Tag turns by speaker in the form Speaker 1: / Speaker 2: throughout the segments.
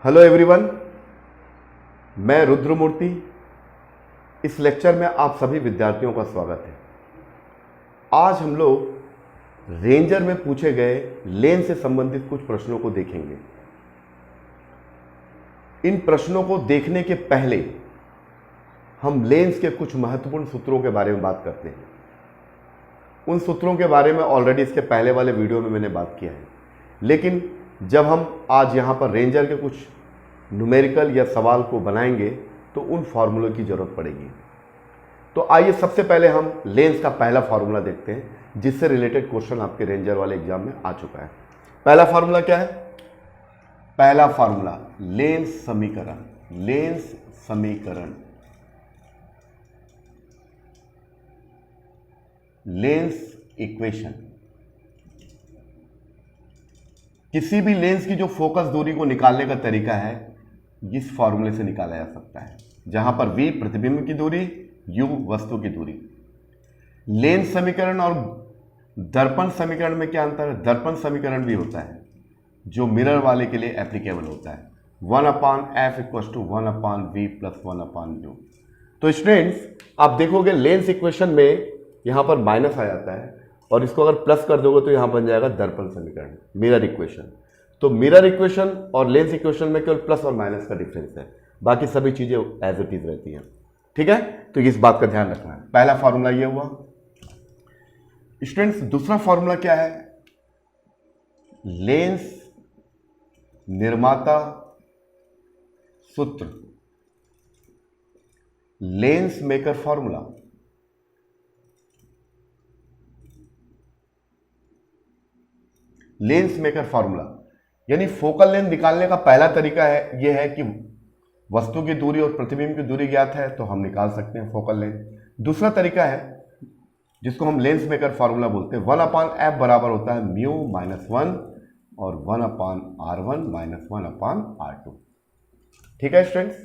Speaker 1: Hello everyone, मैं रुद्रमूर्ति। इस lecture में आप सभी विद्यार्थियों का स्वागत है। आज हम लोग रेंजर में पूछे गए लेन से संबंधित कुछ प्रश्नों को देखेंगे। इन प्रश्नों को देखने के पहले हम लेंस के कुछ महत्वपूर्ण सूत्रों के बारे में बात करते हैं। उन सूत्रों के बारे में ऑलरेडी इसके पहले वाले वीडियो में मैंने बात किया है, लेकिन जब हम आज यहाँ पर रेंजर के कुछ न्यूमेरिकल या सवाल को बनाएंगे तो उन फार्मूलों की जरूरत पड़ेगी। तो आइए सबसे पहले हम लेंस का पहला फार्मूला देखते हैं, जिससे रिलेटेड क्वेश्चन आपके रेंजर वाले एग्जाम में आ चुका है। पहला फार्मूला क्या है? पहला फार्मूला लेंस समीकरण। लेंस समीकरण, लेंस इक्वेशन। किसी भी लेंस की जो फोकस दूरी को निकालने का तरीका है, इस फॉर्मूले से निकाला जा सकता है, जहां पर v प्रतिबिंब की दूरी, u वस्तु की दूरी। लेंस समीकरण और दर्पण समीकरण में क्या अंतर है? दर्पण समीकरण भी होता है जो मिरर वाले के लिए एप्लीकेबल होता है। 1/f = 1/v + 1/u। तो स्टूडेंट्स, आप देखोगे लेंस इक्वेशन में यहां पर माइनस आ जाता है, और इसको अगर प्लस कर दोगे तो यहां बन जाएगा दर्पण समीकरण, मिरर इक्वेशन। तो मिरर इक्वेशन और लेंस इक्वेशन में केवल प्लस और माइनस का डिफरेंस है, बाकी सभी चीजें एज इट इज रहती हैं। ठीक है, तो इस बात का ध्यान रखना है। पहला फॉर्मूला ये हुआ। स्टूडेंट्स, दूसरा फॉर्मूला क्या है? लेंस निर्माता सूत्र, lens maker formula. Lens maker formula यानी फोकल लेंथ निकालने का पहला तरीका है यह है कि वस्तु की दूरी और प्रतिबिंब की दूरी ज्ञात है तो हम निकाल सकते हैं फोकल लेंथ। दूसरा तरीका है जिसको हम लेंस मेकर फॉर्मूला बोलते हैं, 1/f बराबर होता है म्यू -1 और 1/r1 - 1/r2। ठीक है स्टूडेंट्स,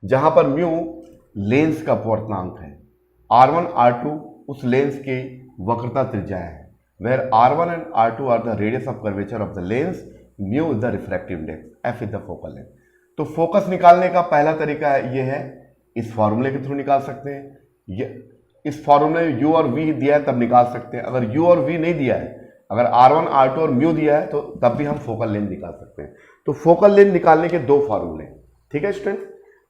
Speaker 1: जहां पर म्यू लेंस का अपवर्तनांक है, r1 r2 उस लेंस की वक्रता त्रिज्या है, where r1 and r2 are the radius of curvature of the lens, mu is the refractive index, f is the focal length। तो फोकस निकालने का पहला तरीका है ये है, इस फॉर्मूले के थ्रू निकाल सकते हैं। ये इस फॉर्मूले में u और v दिया है तब निकाल सकते हैं। अगर u और v नहीं दिया है, अगर r1 r2 और म्यू दिया है तो तब भी हम फोकल लेंथ निकाल सकते हैं। तो फोकल लेंथ निकालने के दो फॉर्मूले। ठीक है स्टूडेंट,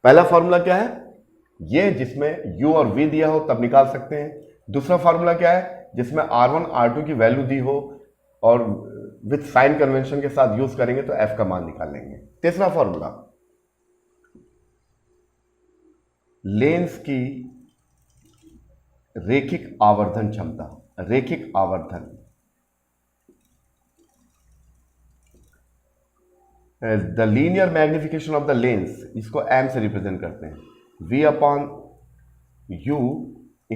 Speaker 1: पहला फॉर्मूला क्या है? ये जिसमें u और v दिया हो तब निकाल सकते हैं। दूसरा फॉर्मूला क्या है? जिसमें r1 r2 की वैल्यू दी हो और विथ साइन कन्वेंशन के साथ यूज करेंगे तो f का मान निकाल लेंगे। तीसरा फॉर्मूला लेंस की रेखिक आवर्धन क्षमता। रेखिक आवर्धन, the linear magnification of the lens, इसको m से रिप्रेजेंट करते हैं। v/u =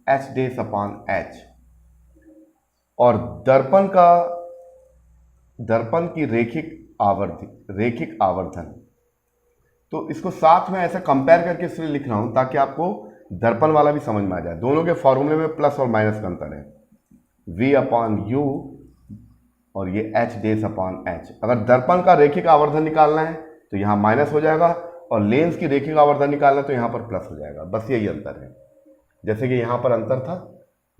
Speaker 1: h/h। और दर्पण की रेखिक आवर्धन, तो इसको साथ में ऐसा कंपेयर करके इसलिए लिख रहा हूं ताकि आपको दर्पण वाला भी समझ में आ जाए। दोनों के फॉर्मूले में प्लस और माइनस का अंतर है, v/u और ये h/h। अगर दर्पण का रेखिक आवर्धन निकालना है तो यहां माइनस हो जाएगा, और लेंस की रेखिक आवर्धन निकालना है तो यहां पर प्लस हो जाएगा। बस यही अंतर है। जैसे कि यहां पर अंतर था,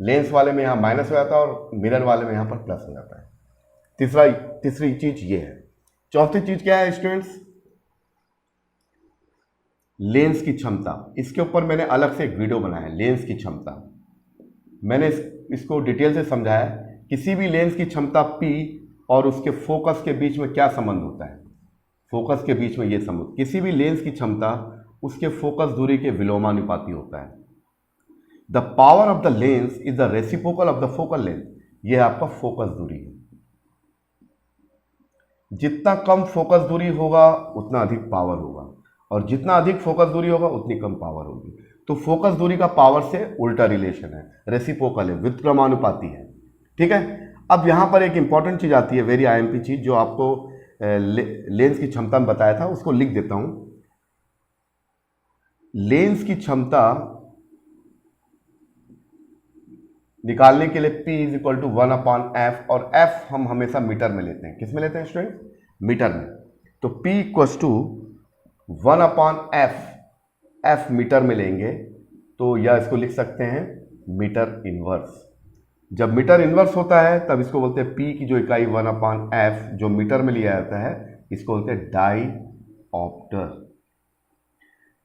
Speaker 1: लेंस वाले में यहां माइनस हो जाता है और मिरर वाले में यहां पर प्लस हो जाता है। तीसरी चीज ये है। चौथी चीज क्या है स्टूडेंट्स? लेंस की क्षमता। इसके ऊपर मैंने अलग से एक वीडियो बनाया है, लेंस की क्षमता। मैंने इसको डिटेल से समझाया किसी भी लेंस की क्षमता P और उसके फोकस के बीच में क्या संबंध होता है। फोकस के बीच में यह संबंध, किसी भी लेंस की क्षमता उसके फोकस दूरी के विलोमानुपाती होता है। The power of the lens is the reciprocal of the focal length. यह आपका फोकस दूरी है। जितना कम फोकस दूरी होगा उतना अधिक पावर होगा, और जितना अधिक फोकस दूरी होगा उतनी कम पावर होगी। तो फोकस दूरी का पावर से उल्टा रिलेशन है, रेसिप्रोकल है, व्युत्क्रमानुपाती है। ठीक है, अब यहां पर एक इंपॉर्टेंट चीज आती है, वेरी आईएमपी चीज, जो आपको लेंस की क्षमता में बताया था, उसको लिख देता हूं। लेंस की क्षमता निकालने के लिए P = 1/f, और f हम हमेशा मीटर में लेते हैं। किस में लेते हैं स्टूडेंट? मीटर में, तो P equals to 1/f, f metre में लेंगे तो या इसको लिख सकते हैं मीटर इनवर्स। जब मीटर इनवर्स होता है तब इसको बोलते हैं P की जो इकाई 1/f जो मीटर में लिया जाता है इसको बोलते हैं डाईऑप्टर।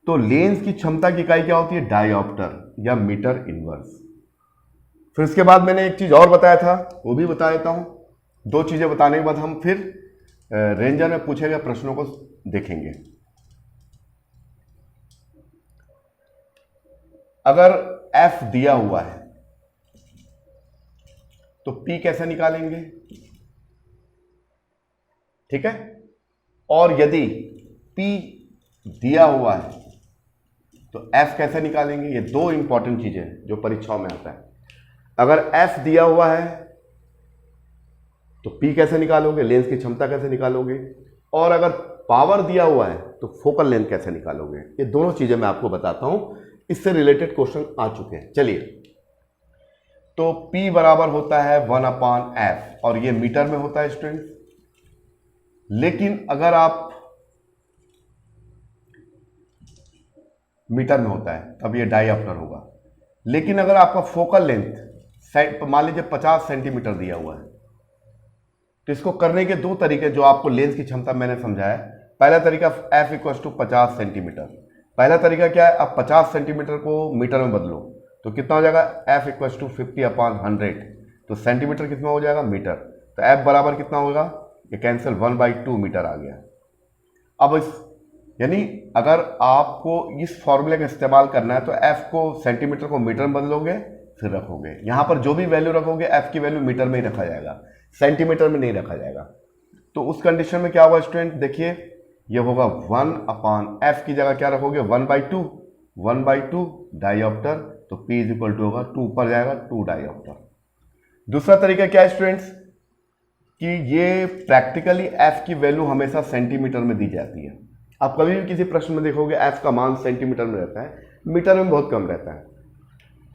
Speaker 1: तो लेंस की क्षमता की इकाई क्या होती है? डाईऑप्टर या मीटर इनवर्स। फिर इसके बाद मैंने एक चीज और बताया था, वो भी बता देता हूं। दो चीजें बताने के बाद हम फिर रेंजर में पूछे गए प्रश्नों को देखेंगे। अगर f दिया हुआ है तो P कैसे निकालेंगे? ठीक है। और यदि P दिया हुआ है तो F कैसे निकालेंगे? ये दो इंपॉर्टेंट चीजें हैं जो परीक्षाओं में आता है। अगर F दिया हुआ है तो P कैसे निकालोगे? लेंस की क्षमता कैसे निकालोगे? और अगर पावर दिया हुआ है तो फोकल लेंथ कैसे निकालोगे? ये दोनों चीजें मैं आपको बताता हूं, इससे रिलेटेड क्वेश्चन आ चुके हैं। चलिए, तो P बराबर होता है 1/f और ये मीटर में होता है स्टूडेंट। लेकिन अगर आप मीटर में होता है तब ये डाईऑप्टर होगा। लेकिन अगर आपका फोकल लेंथ मान लीजिए 50 सेंटीमीटर दिया हुआ है तो इसको करने के दो तरीके जो आपको लेंस की क्षमता मैंने समझाया। पहला तरीका f इक्वल्स टू 50 सेंटीमीटर। पहला तरीका क्या है? आप 50 सेंटीमीटर को मीटर में बदलो तो कितना हो जाएगा? f equals to 50/100। तो सेंटीमीटर कितना हो जाएगा? मीटर। तो f बराबर कितना होगा? ये कैंसिल 1/2 मीटर आ गया। अब इस यानी अगर आपको इस फॉर्मूले का इस्तेमाल करना है तो f को सेंटीमीटर को मीटर में बदलोगे फिर रखोगे। यहां पर जो भी वैल्यू रखोगे f की वैल्यू मीटर में ही रखा जाएगा, सेंटीमीटर में नहीं रखा जाएगा। तो उस कंडीशन में क्या होगा स्टूडेंट? देखिए ये होगा 1/f की जगह क्या रखोगे? 1/2 डाईऑप्टर। तो P इज इक्वल टू होगा 2 ऊपर जाएगा 2 डाईऑप्टर। दूसरा तरीका क्या है स्टूडेंट्स कि ये प्रैक्टिकली f की वैल्यू हमेशा सेंटीमीटर में दी जाती है। आप कभी भी किसी प्रश्न में देखोगे f का मान सेंटीमीटर में रहता है, मीटर में बहुत कम रहता है,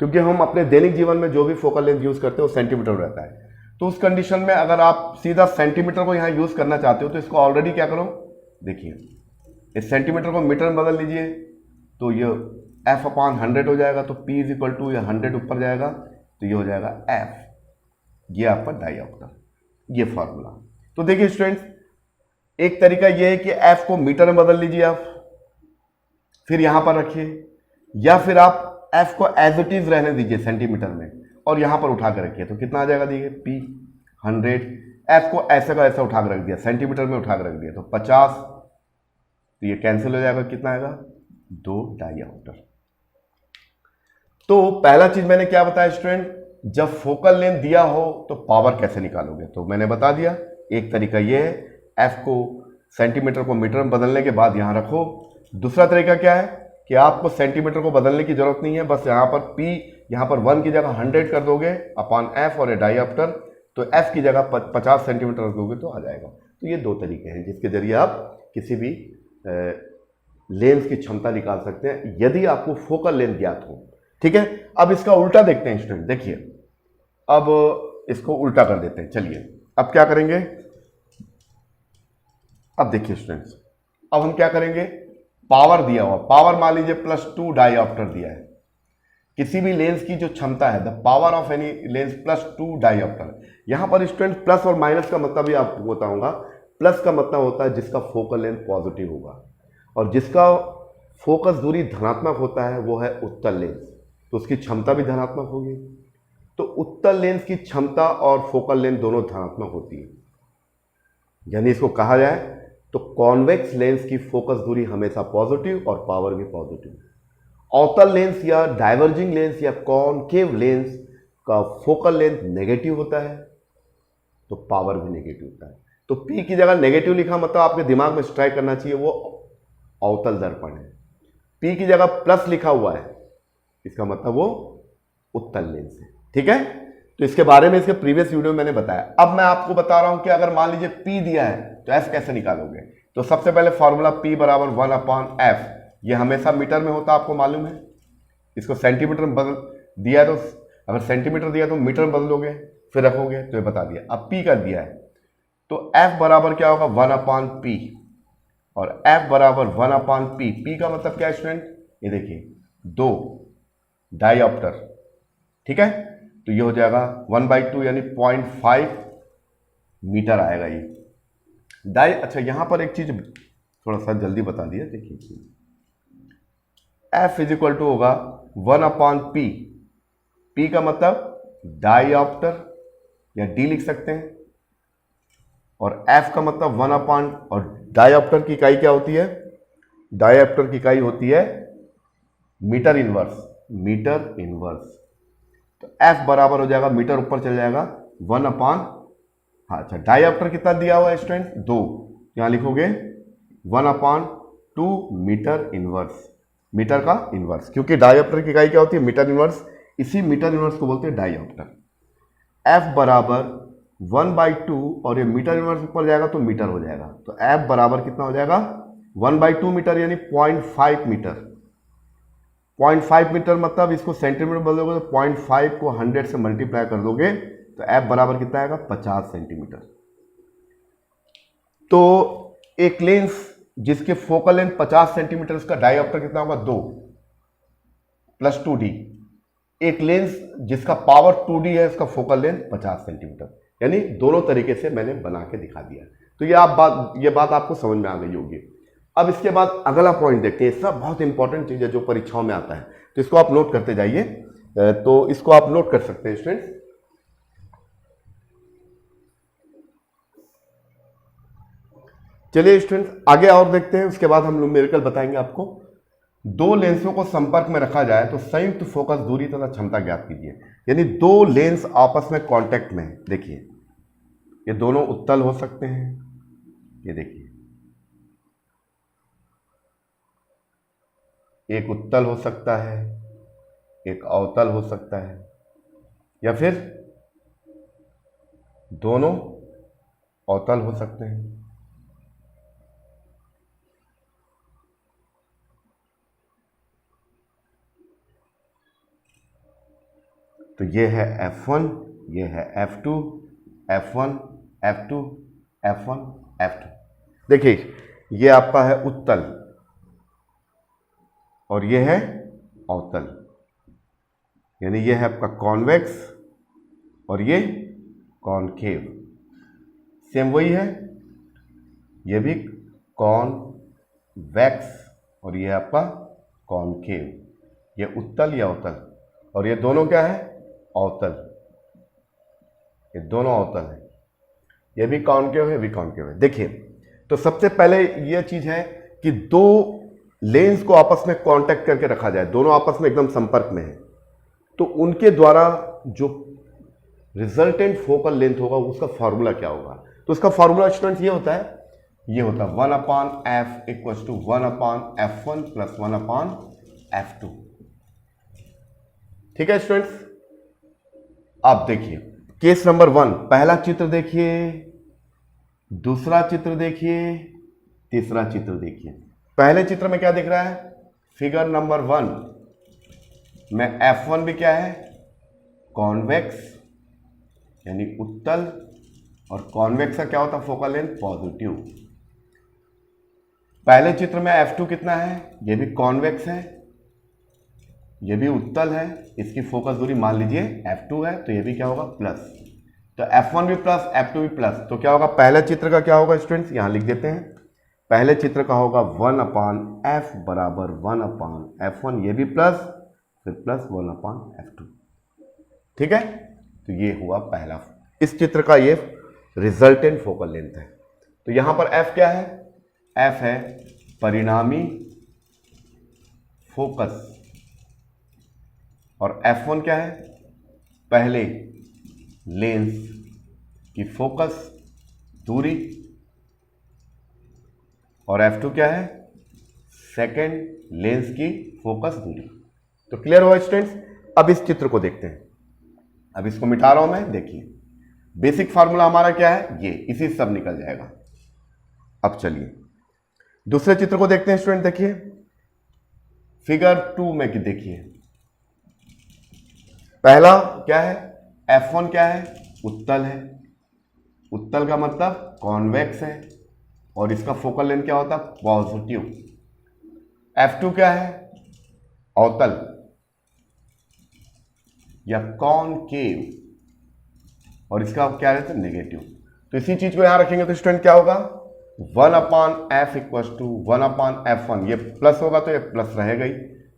Speaker 1: क्योंकि हम अपने दैनिक जीवन में जो भी फोकल लेंथ यूज करते हैं वो सेंटीमीटर में रहता है। तो उस कंडीशन में अगर आप सीधा सेंटीमीटर को यहां यूज करना चाहते हो तो इसको ऑलरेडी क्या करो? देखिए इस सेंटीमीटर को मीटर में बदल लीजिए तो ये f/100 हो जाएगा। तो P इज इक्वल टू ये 100 ऊपर जाएगा तो ये हो जाएगा f, ये आपका डाईऑप्टर, ये फॉर्मूला। तो देखिए स्टूडेंट्स, एक तरीका ये है कि f को मीटर में बदल लीजिए आप, फिर यहां पर रखिए, या फिर आप f को एज इट इज रहने दीजिए सेंटीमीटर में और यहां पर उठा कर रखिए। तो कितना आ जाएगा? देखिए P 100, f को ऐसे का ऐसा उठा कर रख दिया, सेंटीमीटर में उठा कर रख दिया तो 50, तो ये कैंसिल हो जाएगा। कितना आएगा? 2 डाईऑप्टर। तो पहला चीज मैंने क्या बताया स्टूडेंट? जब फोकल लेंथ दिया हो तो पावर कैसे निकालोगे? तो मैंने बता दिया, एक तरीका ये है f को सेंटीमीटर को मीटर में बदलने के बाद यहां रखो। दूसरा तरीका क्या है कि आपको सेंटीमीटर को बदलने की जरूरत नहीं है, बस यहां पर P यहां पर 1 की जगह 100 कर दोगे अपॉन f और ये डाईऑप्टर, तो f की जगह 50 सेंटीमीटर रख दोगे तो आ जाएगा। तो ये दो तरीके हैं जिसके जरिए आप किसी भी लेंस की क्षमता निकाल सकते हैं यदि आपको फोकल लेंथ ज्ञात हो। ठीक है। अब इसका उल्टा देखते हैं स्टूडेंट। देखिए अब इसको उल्टा कर देते हैं। चलिए अब क्या करेंगे? अब देखिए स्टूडेंट्स, अब हम क्या करेंगे? पावर दिया हुआ, पावर मान लीजिए +2 डाईऑप्टर दिया है। किसी भी लेंस की जो क्षमता है, the power of any lens +2 डाईऑप्टर। यहां पर स्टूडेंट प्लस और माइनस का मतलब भी आपको बताऊंगा। प्लस का मतलब होता है जिसका फोकल लेंथ पॉजिटिव होगा और जिसका फोकस दूरी धनात्मक होता है वो है उत्तल लेंस, तो उसकी क्षमता भी धनात्मक होगी। तो उत्तल लेंस की क्षमता और फोकल लेंथ दोनों धनात्मक होती है, यानी इसको कहा जाए तो कॉन्वेक्स लेंस की फोकस दूरी हमेशा पॉजिटिव और पावर भी पॉजिटिव। अवतल लेंस या डाइवर्जिंग लेंस या कॉनकेव लेंस का फोकल लेंथ नेगेटिव होता है तो पावर भी नेगेटिव होता है। तो P की जगह नेगेटिव लिखा मतलब आपके दिमाग में स्ट्राइक करना चाहिए वो अवतल दर्पण है। P की जगह प्लस लिखा हुआ है इसका मतलब वो उत्तल लेंस है। ठीक है। तो इसके बारे में इसके प्रीवियस वीडियो में मैंने बताया। अब मैं आपको बता रहा हूं कि अगर मान लीजिए P दिया है तो F कैसे निकालोगे? तो सबसे पहले फॉर्मूला P बराबर 1/f, ये हमेशा मीटर में होता है, आपको मालूम है। इसको सेंटीमीटर में बदल दिया है तो अगर सेंटीमीटर दिया तो मीटर में बदलोगे फिर रखोगे, तो ये बता दिया। अब P कर दिया है तो F बराबर क्या होगा 1/P, और F बराबर 1/P। P का मतलब क्या है स्टूडेंट, ये देखिए 2 डायऑप्टर, ठीक है। तो ये हो जाएगा 1/2 यानी 0.5 मीटर आएगा ये अच्छा यहां पर एक चीज थोड़ा सा जल्दी बता दिया, देखिए F इज इक्वल टू होगा 1/P। P का मतलब डायऑप्टर या D लिख सकते हैं, और F का मतलब 1/, और डायऑप्टर की इकाई क्या होती है, डायऑप्टर की इकाई होती है मीटर इनवर्स, मीटर इनवर्स। तो F बराबर हो जाएगा, मीटर ऊपर चल जाएगा 1/, हाँ अच्छा डायऑप्टर कितना दिया हुआ है स्टूडेंट 2, यहां लिखोगे 1/2 मीटर इनवर्स, मीटर का इनवर्स, क्योंकि डायऑप्टर की इकाई क्या होती है मीटर इनवर्स, इसी मीटर इनवर्स को बोलते हैं डायऑप्टर। F बराबर 1/2, और ये मीटर इनवर्स ऊपर जाएगा तो मीटर हो जाएगा, तो F बराबर कितना हो जाएगा 1/2 मीटर यानी 0.5 मीटर। 0.5 मीटर मतलब इसको सेंटीमीटर बोलोगे तो 0.5 को 100 से मल्टीप्लाई कर दोगे तो F बराबर कितना आएगा 50 सेंटीमीटर। तो एक लेंस जिसके फोकल लेंथ 50 सेंटीमीटर, उसका डायऑप्टर कितना होगा 2 + 2D। एक लेंस जिसका पावर 2D है, उसका फोकल लेंथ 50 सेंटीमीटर, यानी दोनों तरीके से मैंने बना के दिखा दिया। तो ये बात आपको समझ में आ गई होगी। अब इसके बाद अगला पॉइंट देखते हैं, सब बहुत इंपॉर्टेंट चीज है जो परीक्षाओं में आता है, तो इसको आप नोट करते जाइए। तो इसको आप नोट कर सकते हैं स्टूडेंट्स। चलिए स्टूडेंट्स आगे और देखते हैं, उसके बाद हम न्यूमेरिकल बताएंगे आपको। दो लेंसों को संपर्क में रखा जाए तो संयुक्त फोकस दूरी तथा क्षमता ज्ञात कीजिए। यानी दो लेंस आपस में कांटेक्ट में है, देखिए ये दोनों उत्तल हो सकते हैं, ये देखिए एक उत्तल हो सकता है, एक अवतल हो सकता है, या फिर दोनों अवतल हो सकते हैं। तो ये है F1, ये है F2, F1 F2 F1 F2। देखिए ये आपका है उत्तल और ये है अवतल, यानी ये है आपका कॉन्वेक्स और ये कॉनकेव। सेम वही है, ये भी कॉन्वेक्स और ये आपका कॉनकेव, ये उत्तल या अवतल, और ये दोनों क्या है अवतल, ये दोनों अवतल है, ये भी कॉनकेव है, भी कॉनकेव है। देखिए तो सबसे पहले यह चीज है कि दो लेंस को आपस में कांटेक्ट करके रखा जाए, दोनों आपस में एकदम संपर्क में है, तो उनके द्वारा जो रिजल्टेंट फोकल लेंथ होगा उसका फॉर्मूला क्या होगा। तो उसका फॉर्मूला स्टूडेंट्स ये होता है, ये होता है 1/f equals to 1/f1 plus 1/f2। ठीक है स्टूडेंट्स, आप देखिए केस नंबर 1, पहला चित्र देखिए, दूसरा चित्र देखिए, तीसरा चित्र देखिए। पहले चित्र में क्या दिख रहा है, फिगर नंबर 1 में F1 भी क्या है कॉन्वेक्स यानी उत्तल, और कॉन्वेक्स का क्या होता है फोकल लेंथ पॉजिटिव। पहले चित्र में F2 कितना है, ये भी कॉन्वेक्स है, ये भी उत्तल है, इसकी फोकस दूरी मान लीजिए F2 है, तो ये भी क्या होगा प्लस, तो F1 भी प्लस F2 भी प्लस। तो क्या होगा पहले चित्र का क्या होगा स्टूडेंट्स, यहां लिख देते हैं, पहले चित्र का होगा 1/f बराबर 1/f1, ये भी प्लस, फिर प्लस 1/f2। ठीक है, तो ये हुआ पहला, इस चित्र का ये रिजल्टेंट फोकल लेंथ है। तो यहां पर F क्या है, F है परिणामी फोकस, और F1 क्या है पहले लेंस की फोकस दूरी, और F2 क्या है सेकेंड लेंस की फोकस दूरी। तो क्लियर हुआ स्टूडेंट्स। अब इस चित्र को देखते हैं, अब इसको मिटा रहा हूं मैं, देखिए बेसिक फार्मूला हमारा क्या है, ये इसी से सब निकल जाएगा। अब चलिए दूसरे चित्र को देखते हैं स्टूडेंट, देखिए फिगर 2 में कि देखिए पहला क्या है F1 क्या है उत्तल है, उत्तल का मतलब कॉन्वेक्स है, और इसका फोकल लेंथ क्या होता है? पॉजिटिव। F2 क्या है? अवतल या कॉनकेव, और इसका क्या रहता है? नेगेटिव। तो इसी चीज को यहां रखेंगे तो स्टूडेंट क्या होगा? 1/f equal to 1/f1। ये प्लस होगा तो ये प्लस रहेगा ही,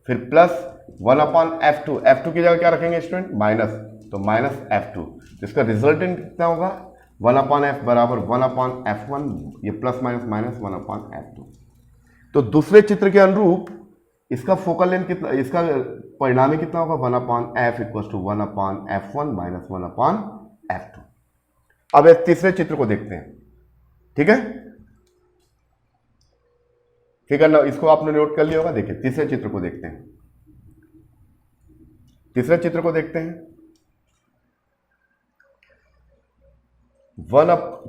Speaker 1: फिर प्लस 1/f2। F2 की जगह क्या रखेंगे स्टूडेंट? माइनस, तो माइनस F2। तो इसका रिजल्टेंट कितना होगा? 1/f बराबर 1/f1, ये प्लस माइनस माइनस 1/f2। तो दूसरे चित्र के अनुरूप इसका फोकल लेंथ कितना, इसका परिणामी कितना होगा? 1/f equal to 1/f1 minus 1/f2। अब इस तीसरे चित्र को देखते हैं, ठीक है? फिगर इसको आपने नोट कर लिया होगा। देखिए तीसरे चित्र को देखते हैं, तीसरे चित्र को देखते हैं।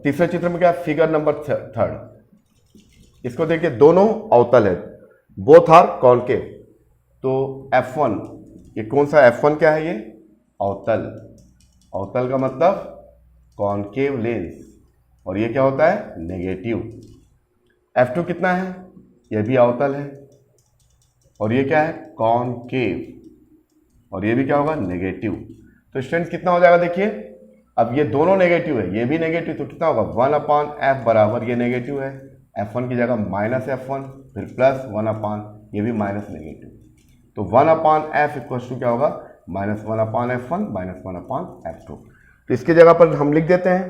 Speaker 1: तीसरे चित्र में क्या है? Figure number 3। इसको देखिए, दोनों अवतल है, बोथ आर कॉनकेव। तो F1, ये कौन सा F1 क्या है? ये अवतल। अवतल का मतलब कॉनकेव लेंस, और ये क्या होता है? नेगेटिव। F2 कितना है? ये भी अवतल है, और ये क्या है? कॉनकेव, और ये भी क्या होगा? नेगेटिव। तो स्टूडेंट्स कितना हो जाएगा? देखिए अब ये दोनों नेगेटिव है, ये भी नेगेटिव, तो कितना होगा? 1/f बराबर, ये नेगेटिव है, F1 की जगह माइनस F1, फिर प्लस 1/, ये भी माइनस नेगेटिव। तो 1/f इक्वल टू क्या होगा? Minus 1/f1 minus 1/f2। तो इसकी जगह पर हम लिख देते हैं,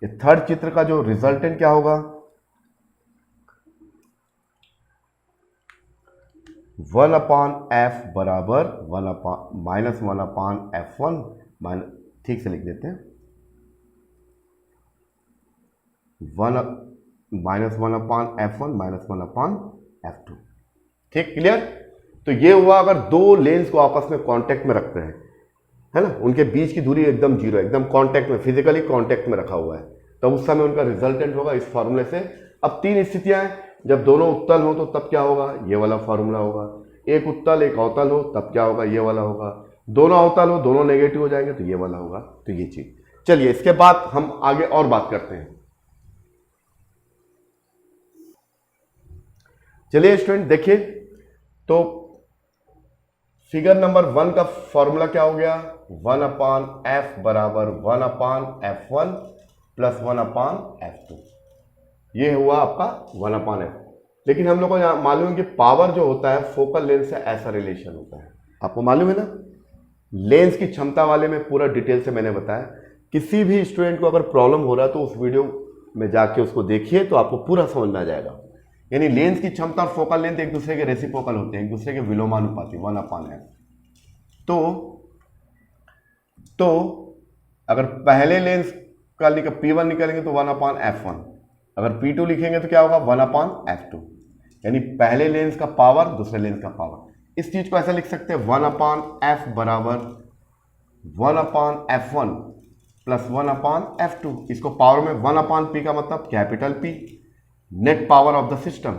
Speaker 1: ये थर्ड चित्र का जो रिजल्टेंट क्या होगा? 1/f बराबर माइनस 1/f1, ठीक से लिख देते हैं, माइनस 1/f1 माइनस 1/f2। ठीक, क्लियर? तो ये हुआ अगर दो लेंस को आपस में कांटेक्ट में रखते हैं, है ना, उनके बीच की दूरी एकदम जीरो, एकदम कांटेक्ट में, फिजिकली कांटेक्ट में रखा हुआ है, तब उस समय उनका रिजल्टेंट होगा इस फॉर्मूले से। अब तीन स्थितियां हैं, जब दोनों उत्तल हो तो तब क्या होगा? ये वाला फॉर्मूला होगा। एक उत्तल एक अवतल हो तब क्या होगा? ये वाला होगा। दोनों अवतल हो, दोनों नेगेटिव हो जाएंगे तो ये वाला होगा। तो ये चीज, चलिए इसके बाद हम आगे और बात करते हैं। चलिए स्टूडेंट देखिए, तो फिगर नंबर 1 का फॉर्मूला क्या हो गया? 1/f बराबर 1/f1 प्लस 1/f2। ये हुआ आपका 1/f। लेकिन हम लोग को यहाँ मालूम है कि पावर जो होता है फोकल लेंस से ऐसा रिलेशन होता है, आपको मालूम है ना। लेंस की क्षमता वाले में पूरा डिटेल से मैंने बताया। किसी भी स्टूडेंट को अगर प्रॉब्लम हो रहा है तो उस वीडियो में जाके उसको देखिए तो आपको पूरा समझ में आ जाएगा। यानी लेंस की क्षमता और फोकल लेंथ एक दूसरे के रेसिप्रोकल होते हैं, एक दूसरे के विलोमानुपाती, 1/f। तो अगर पहले लेंस का P1 निकालेंगे तो 1/f1, अगर P2 लिखेंगे तो क्या होगा? 1/f2। यानी पहले लेंस का पावर दूसरे लेंस का पावर। इस चीज को ऐसा लिख सकते हैं, 1/f बराबर 1/f1 प्लस 1/f2। इसको पावर में 1/p का मतलब capital P, net power of the system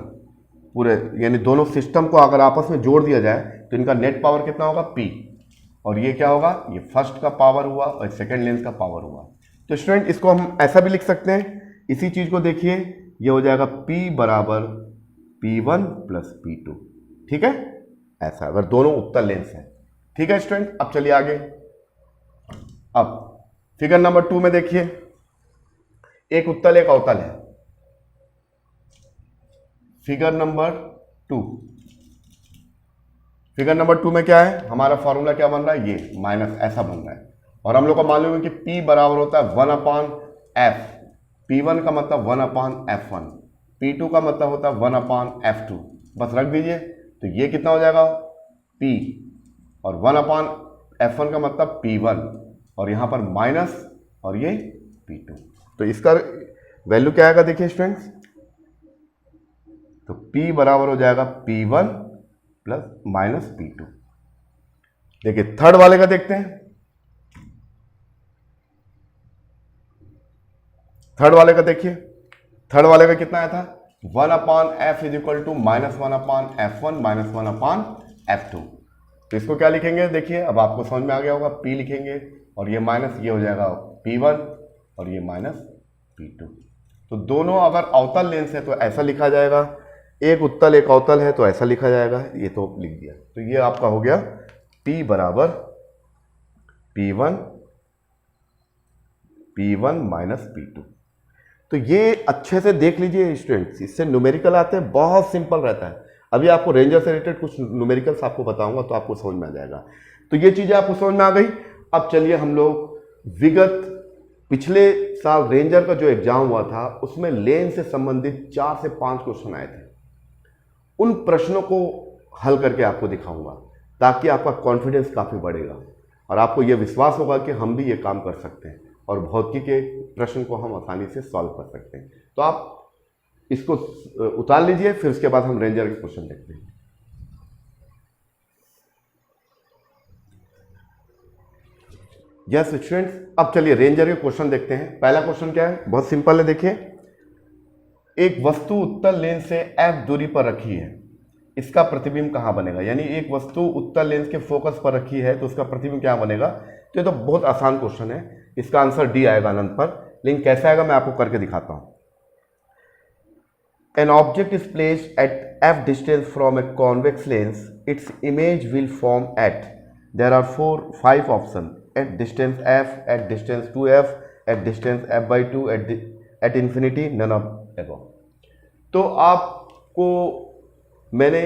Speaker 1: पूरे, यानी दोनों सिस्टम को अगर आपस में जोड़ दिया जाए तो इनका नेट पावर कितना होगा? P। और ये क्या होगा? ये फर्स्ट का पावर हुआ और सेकंड लेंस का पावर हुआ। तो स्टूडेंट इसको हम ऐसा भी लिख सकते हैं, इसी चीज को देखिए, ये हो जाएगा P बराबर P1 प्लस P2। ठीक है, ऐसा अगर दोनों उत्तल लेंस है। ठीक है स्टूडेंट, अब चलिए आगे। अब फिगर नंबर 2 में देखिए, एक उत्तल एक अवतल है। फिगर नंबर 2, फिगर नंबर 2 में क्या है? हमारा फॉर्मूला क्या बन रहा है? ये माइनस ऐसा बन रहा है, और हम लोग को मालूम है कि P बराबर होता है 1/f। P1 का मतलब 1/f1, P2 का मतलब होता है 1/f2। बस रख दीजिए, तो ये कितना हो जाएगा? P, और 1/f1 का मतलब P1, और यहां पर माइनस, और ये P2। तो इसका वैल्यू क्या आएगा? देखिए स्टूडेंट्स, तो P बराबर हो जाएगा P1 प्लस माइनस P2। देखिए थर्ड वाले का देखते हैं। थर्ड वाले का देखिए, थर्ड वाले का कितना आया था? 1/f is equal to minus 1/f1 minus 1/f2। तो इसको क्या लिखेंगे? देखिए अब आपको समझ में आ गया होगा, P लिखेंगे, और ये माइनस, ये हो जाएगा P1, और ये माइनस P2। तो दोनों अगर अवतल लेंस है तो ऐसा लिखा जाएगा, एक उत्तल एक अवतल है तो ऐसा लिखा जाएगा, ये तो लिख दिया। तो ये आपका हो गया P बराबर P1 माइनस P2। तो ये अच्छे से देख लीजिए स्टूडेंट्स, इससे न्यूमेरिकल आते हैं, बहुत सिंपल रहता है। अभी आपको रेंजर से रिलेटेड कुछ न्यूमेरिकल्स आपको बताऊंगा तो आपको समझ में आ जाएगा। तो ये चीजें आपको समझ में आ गई। अब चलिए हम लोग विगत पिछले साल रेंजर का जो एग्जाम हुआ था उसमें लेंस से संबंधित 4 से 5 क्वेश्चन आए थे, उन प्रश्नों को हल करके आपको दिखाऊंगा ताकि आपका कॉन्फिडेंस काफी बढ़ेगा और आपको यह विश्वास होगा कि हम भी ये काम कर सकते हैं और भौतिकी के प्रश्न को हम आसानी से सॉल्व कर सकते हैं। तो आप इसको उतार लीजिए, फिर उसके बाद हम रेंजर के क्वेश्चन देखते हैं। यस स्टूडेंट्स, अब चलिए रेंजर के क्वेश्चन देखते हैं। पहला क्वेश्चन क्या है, बहुत सिंपल है। देखिए, एक वस्तु उत्तल लेंस से f दूरी पर रखी है, इसका प्रतिबिंब कहां बनेगा। यानी एक वस्तु उत्तल लेंस के फोकस पर रखी है तो उसका प्रतिबिंब क्या बनेगा। तो ये तो बहुत आसान क्वेश्चन है, इसका आंसर डी आएगा अनंत पर। लेकिन कैसे आएगा मैं आपको करके दिखाता हूं। An object is placed at f distance from a convex lens, its image will form at, there are 5 options, at distance f, at distance 2f, at distance f by 2, at infinity, none of above। तो आपको मैंने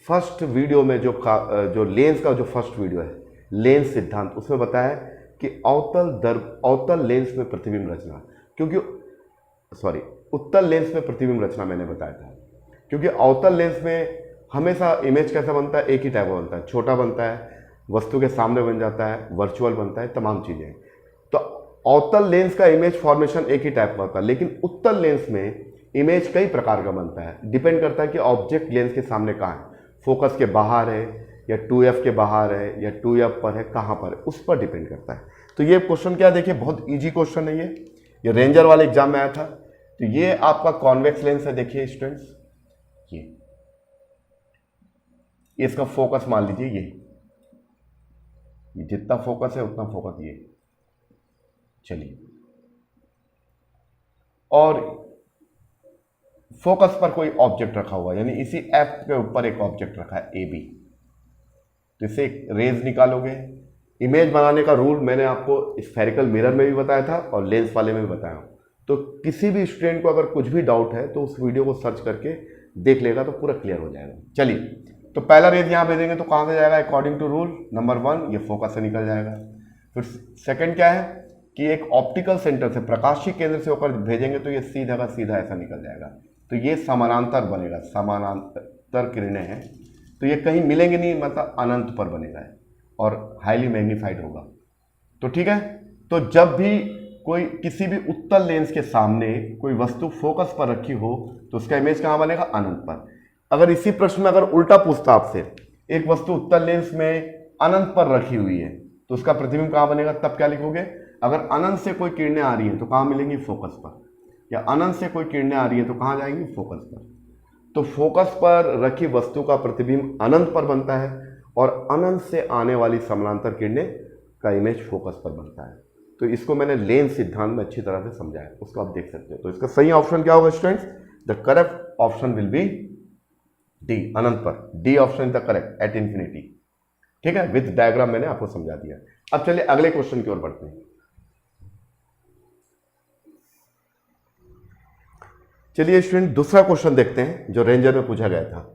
Speaker 1: first video में जो lens का जो first video है lens सिद्धांत, उसमें बताया कि अवतल लेंस में प्रतिबिंब रचना, क्योंकि उत्तल लेंस में प्रतिबिंब रचना मैंने बताया था, क्योंकि अवतल लेंस में हमेशा इमेज कैसा बनता है, एक ही टाइप का बनता है, छोटा बनता है, वस्तु के सामने बन जाता है, वर्चुअल बनता है, तमाम चीजें। तो अवतल लेंस का इमेज फॉर्मेशन एक ही टाइप का होता है, लेकिन उत्तल लेंस में इमेज कई प्रकार का बनता है। डिपेंड करता है कि ऑब्जेक्ट लेंस के सामने कहाँ है, फोकस के बाहर है या 2f के बाहर है या 2f पर है, कहाँ पर है, उस पर डिपेंड करता है। तो ये क्वेश्चन क्या, देखिए बहुत इजी क्वेश्चन है ये रेंजर वाले एग्जाम में आया था। तो ये आपका कॉन्वेक्स लेंस है, देखिए स्टूडेंट्स, ये इसका फोकस मान लीजिए ये जितना फोकस है उतना फोकस ये। चलिए, और फोकस पर कोई ऑब्जेक्ट रखा हुआ है, यानी इसी एफ के ऊपर एक ऑब्जेक्ट रखा है ए बी। तो इसे रेज निकालोगे। इमेज बनाने का रूल मैंने आपको स्फेरिकल मिरर में भी बताया था और लेंस वाले में भी बताया। तो किसी भी स्टूडेंट को अगर कुछ भी डाउट है तो उस वीडियो को सर्च करके देख लेगा तो पूरा क्लियर हो जाएगा। चलिए, तो पहला रेज यहां भेजेंगे तो कहां से जाएगा, अकॉर्डिंग टू रूल नंबर 1 ये फोकस से निकल जाएगा। फिर सेकंड क्या है कि एक ऑप्टिकल सेंटर से, प्रकाशीय केंद्र से होकर भेजेंगे तो ये सीधा का सीधा ऐसा निकल जाएगा। तो ये समानांतर बनेगा, समानांतर किरणें हैं, तो ये कहीं मिलेंगे नहीं, मतलब अनंत पर बनेगा और हाईली मैग्नीफाइड होगा। तो ठीक है, तो जब भी कोई किसी भी उत्तल लेंस के सामने कोई वस्तु फोकस पर रखी हो तो उसका इमेज कहां बनेगा, अनंत पर। अगर इसी प्रश्न में अगर उल्टा पूछता आपसे, एक वस्तु उत्तल लेंस में अनंत पर रखी हुई है तो उसका प्रतिबिंब कहां बनेगा, तब क्या लिखोगे। अगर अनंत से कोई किरणें आ रही हैं तो कहां मिलेंगी, फोकस पर, या अनंत से कोई किरणें आ रही है तो कहां जाएंगी, फोकस पर। तो फोकस पर रखी वस्तु का प्रतिबिंब अनंत पर बनता है और अनंत से आने वाली समानांतर किरणें का इमेज फोकस पर बनता है। तो इसको मैंने लेंस सिद्धांत में अच्छी तरह से समझाया, उसको आप देख सकते हो। तो इसका सही ऑप्शन क्या होगा students, the correct option will be D, अनंत पर। D option is the correct, at infinity. ठीक है, विद डायग्राम मैंने आपको समझा दिया। अब चलिए अगले क्वेश्चन की ओर बढ़ते हैं। चलिए स्टूडेंट, दूसरा क्वेश्चन देखते हैं जो रेंजर में पूछा गया था।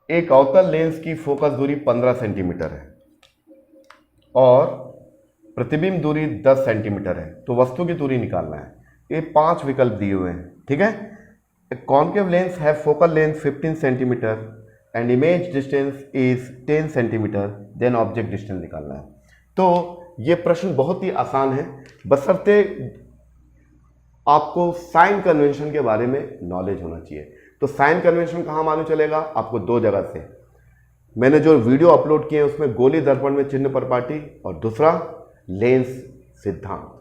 Speaker 1: एक अवतल लेंस की फोकस दूरी 15 सेंटीमीटर है और प्रतिबिंब दूरी 10 सेंटीमीटर है, तो वस्तु की दूरी निकालना है। ये 5 विकल्प दिए हुए हैं। ठीक है, कॉन्केव लेंस है focal length 15 centimetre and image distance is 10 centimetre, then object distance निकालना है। तो ये प्रश्न बहुत ही आसान है, बशर्ते आपको साइन कन्वेंशन के बारे में नॉलेज होना चाहिए। तो साइन कन्वेंशन कहां मालूम चलेगा आपको, 2 जगह से। मैंने जो वीडियो अपलोड किए उसमें गोली दर्पण में चिन्ह परपाटी और दूसरा लेंस सिद्धांत।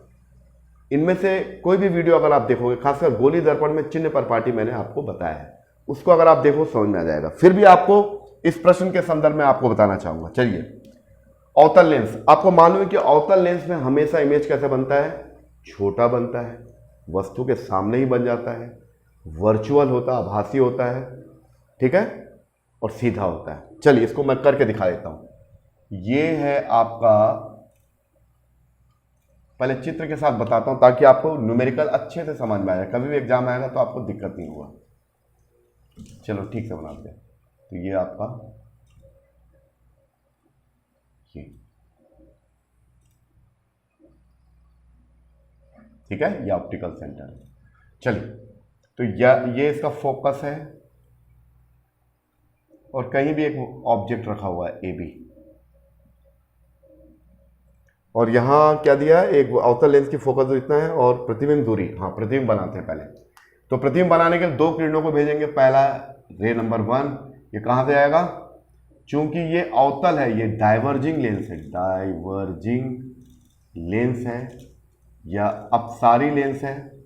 Speaker 1: इनमें से कोई भी वीडियो अगर आप देखोगे, खासकर गोली दर्पण में चिन्ह परपाटी मैंने आपको बताया है, उसको अगर आप देखो समझ में आ जाएगा। फिर भी आपको इस प्रश्न के संदर्भ में आपको बताना चाहूंगा। चलिए, अवतल लेंस, आपको मालूम है कि अवतल लेंस में हमेशा इमेज कैसे बनता है, छोटा बनता है, वस्तु के सामने ही बन जाता है, वर्चुअल होता है, आभासी होता है, ठीक है, और सीधा होता है। चलिए इसको मैं करके दिखा देता हूं। ये है आपका, पहले चित्र के साथ बताता हूं ताकि आपको न्यूमेरिकल अच्छे से समझ में आए, कभी भी एग्जाम आएगा तो आपको दिक्कत नहीं होगा। चलो ठीक से बनाते हैं। तो ये आपका ये, ठीक है, ये ऑप्टिकल सेंटर है। चलिए तो ये इसका फोकस है और कहीं भी एक ऑब्जेक्ट रखा हुआ है ए बी, और यहां क्या दिया है, एक अवतल लेंस की फोकस दूरी इतना है और प्रतिबिंब दूरी, हाँ प्रतिबिंब बनाते हैं पहले। तो प्रतिबिंब बनाने के लिए दो किरणों को भेजेंगे। पहला रे नंबर 1, ये कहां से आएगा, चूंकि ये अवतल है, ये डाइवर्जिंग लेंस है, डाइवर्जिंग लेंस है या अपसारी लेंस है।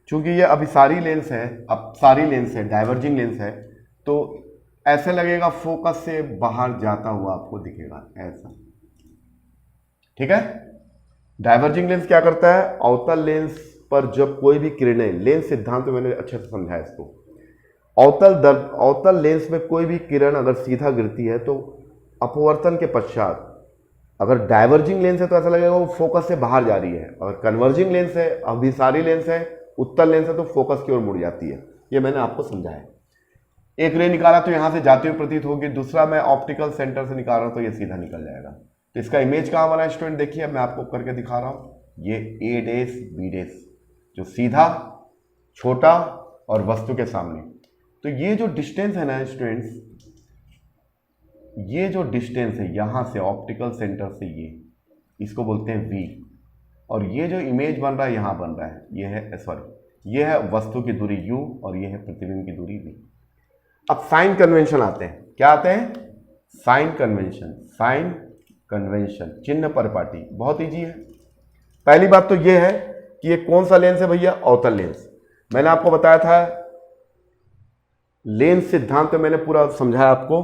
Speaker 1: चूंकि ये अभिसारी लेंस है, अपसारी लेंस है, डाइवर्जिंग लेंस है, तो ऐसे लगेगा फोकस से बाहर जाता हुआ आपको दिखेगा ऐसा, ठीक है। डाइवर्जिंग लेंस क्या करता है, अवतल लेंस पर जब कोई भी किरणें, लेंस सिद्धांत में मैंने अच्छे से समझाया इसको, अवतल लेंस में कोई भी किरण अगर सीधा गिरती है तो अपवर्तन के पश्चात अगर डाइवर्जिंग लेंस है तो ऐसा लगेगा वो फोकस से बाहर जा रही है, और कन्वर्जिंग लेंस है, अभिसारी लेंस है, उत्तल लेंस है, तो फोकस की ओर मुड़ जाती है। ये मैंने आपको समझाया। एक रे निकाला तो यहां से जाती हुई प्रतीत होगी, दूसरा मैं ऑप्टिकल सेंटर से निकाल रहा हूं तो ये सीधा निकल जाएगा। तो इसका इमेज कहां बना है स्टूडेंट, देखिए मैं आपको करके दिखा रहा हूं। ये ए डेस बी डेस, जो सीधा, छोटा और वस्तु के सामने। तो ये जो डिस्टेंस है ना स्टूडेंट्स, ये जो डिस्टेंस है यहां से ऑप्टिकल सेंटर से, इसको बोलते हैं v, और ये जो इमेज बन रहा है यहां बन रहा है, ये है सॉरी, ये है वस्तु की दूरी u और ये है प्रतिबिंब की दूरी v। अब साइन कन्वेंशन आते हैं, क्या आते हैं, साइन कन्वेंशन। साइन कन्वेंशन, चिन्ह परिपाटी, बहुत इजी है। पहली बात तो ये है कि ये कौन सा लेंस है भैया, अवतल लेंस। मैंने आपको बताया था लेंस सिद्धांत में, मैंने पूरा समझाया आपको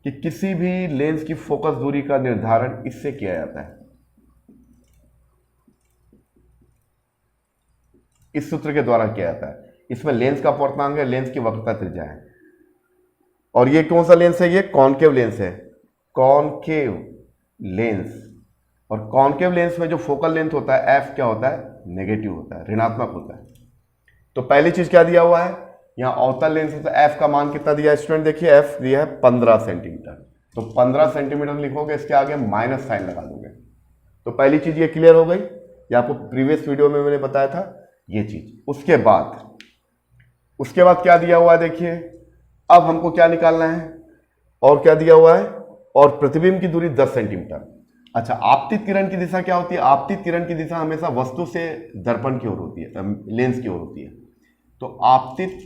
Speaker 1: कि किसी भी लेंस की फोकस दूरी का निर्धारण इससे किया जाता है, इस सूत्र के द्वारा किया जाता है। इसमें लेंस का अपवर्तनांक है, लेंस की वक्रता त्रिज्या है। और ये कौन सा लेंस है, ये कॉनकेव लेंस है, कॉनकेव लेंस। और कॉनकेव लेंस में जो फोकल लेंथ होता है एफ क्या होता है, नेगेटिव होता है, ऋणात्मक होता है। तो पहली चीज क्या दिया हुआ है, यहां अवतल लेंस है तो एफ का मान कितना दिया है स्टूडेंट, देखिए एफ दिया है 15 सेंटीमीटर। तो 15 सेंटीमीटर लिखोगे, इसके आगे माइनस साइन लगा दोगे। तो पहली चीज ये क्लियर हो गई, ये आपको प्रीवियस वीडियो में मैंने बताया था ये चीज। उसके बाद क्या दिया हुआ है, देखिए अब हमको क्या निकालना है, और क्या दिया हुआ है, और प्रतिबिंब की दूरी 10 सेंटीमीटर। अच्छा, आपतित किरण की दिशा क्या होती है, आपतित किरण की दिशा हमेशा वस्तु से दर्पण की ओर होती है, लेंस की ओर होती है। तो आपतित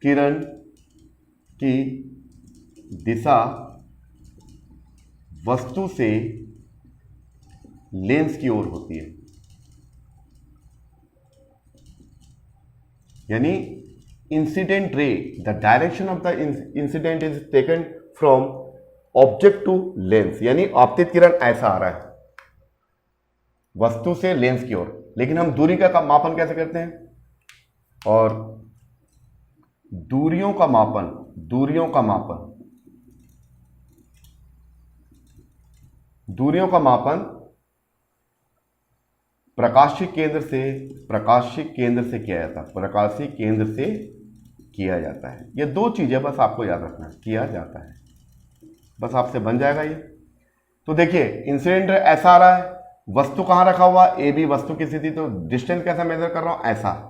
Speaker 1: किरण की दिशा वस्तु से लेंस की ओर होती है, यानी incident ray, the direction of the incident is taken from object to lens, यानी आपतित किरण ऐसा आ रहा है वस्तु से लेंस की ओर। लेकिन हम दूरी का मापन कैसे करते हैं, और दूरियों का मापन प्रकाशीय केंद्र से किया जाता है। ये दो चीजें बस आपको याद रखना है, किया जाता है, बस आपसे बन जाएगा ये। तो देखिए इंसिडेंट ऐसा आ रहा है, वस्तु कहां रखा हुआ, ए बी वस्तु की स्थिति, तो डिस्टेंस कैसा मेजर कर रहा हूं, ऐसा,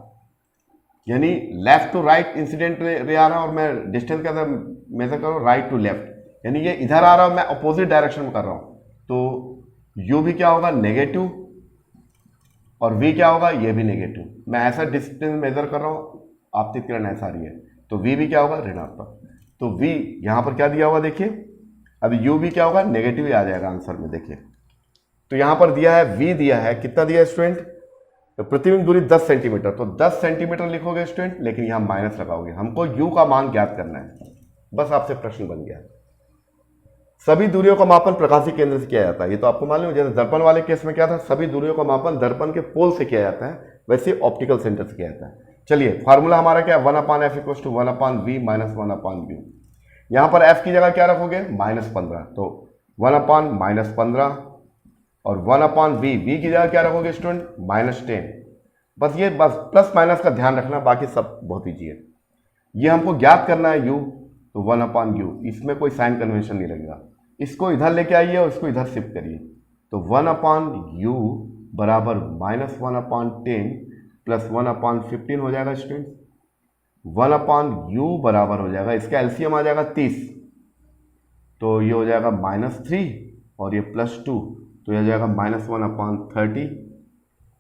Speaker 1: यानी left to right incident ray आ रहा है और मैं डिस्टेंस कैसा मेजर कर रहा हूं, राइट टू लेफ्ट, यानी ये इधर आ रहा है, मैं अपोजिट डायरेक्शन में कर रहा हूं। तो u भी क्या होगा, नेगेटिव, और v क्या होगा, ये भी नेगेटिव। मैं ऐसा डिस्टेंस मेजर कर रहा हूं, आपतित किरण ऐसा आ रही है, तो v भी क्या होगा, ऋणात्मक। तो v यहां पर क्या दिया हुआ देखिए, अब u भी क्या होगा, नेगेटिव ही आ जाएगा आंसर में, देखिए। तो यहां पर दिया है v, दिया है कितना दिया है स्टूडेंट, तो प्रतिबिंब दूरी 10 सेंटीमीटर, तो 10 सेंटीमीटर लिखोगे स्टूडेंट, लेकिन यहां माइनस लगाओगे, हमको u का मान ज्ञात करना है, बस आपसे प्रश्न बन गया। सभी दूरियों का मापन प्रकाशीय केंद्र से किया जाता है, ये तो आपको मालूम है। जैसे दर्पण वाले केस में क्या था, सभी दूरियों का मापन दर्पण के पोल से किया जाता है, वैसे ऑप्टिकल सेंटर से किया जाता है। चलिए फार्मूला हमारा क्या है, 1/f equals to 1/v minus 1/u। यहाँ पर f की जगह क्या रखोगे, -15, तो 1/-15 और 1/v, v की जगह क्या रखोगे स्टूडेंट, -10। बस ये बस प्लस माइनस का ध्यान रखना, बाकी सब बहुत ईजी है। ये हमको ज्ञात करना है u, तो 1/u, इसमें कोई साइन कन्वेंशन नहीं लगेगा। इसको इधर लेके आइए और इसको इधर शिफ्ट करिए, तो 1/u बराबर -1/10 प्लस 1/15 हो जाएगा स्टूडेंट। 1/u बराबर हो जाएगा, इसका एलसीएम आ जाएगा 30, तो ये हो जाएगा -3 और ये +2, तो ये हो जाएगा -1/30।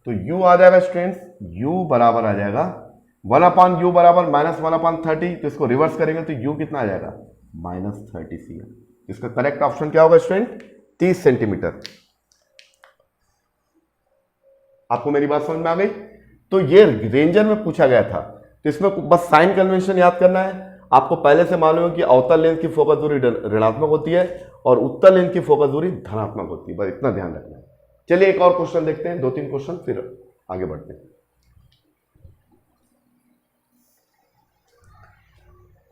Speaker 1: तो u आ जाएगा स्टूडेंट्स, u बराबर आ जाएगा 1/u बराबर -1/30, तो इसको रिवर्स करेंगे तो u कितना आ जाएगा, -30 cm। इसका करेक्ट ऑप्शन क्या होगा स्टूडेंट, 30 सेंटीमीटर। आपको मेरी बात समझ में आ गई। तो ये रेंजर में पूछा गया था, तो इसमें बस साइन कन्वेंशन याद करना है। आपको पहले से मालूम है कि अवतल लेंस की फोकस दूरी ऋणात्मक होती है और उत्तल लेंस की फोकस दूरी धनात्मक होती है, बस इतना ध्यान रखना है। चलिए एक और क्वेश्चन देखते हैं, 2-3 क्वेश्चन, फिर आगे बढ़ते हैं।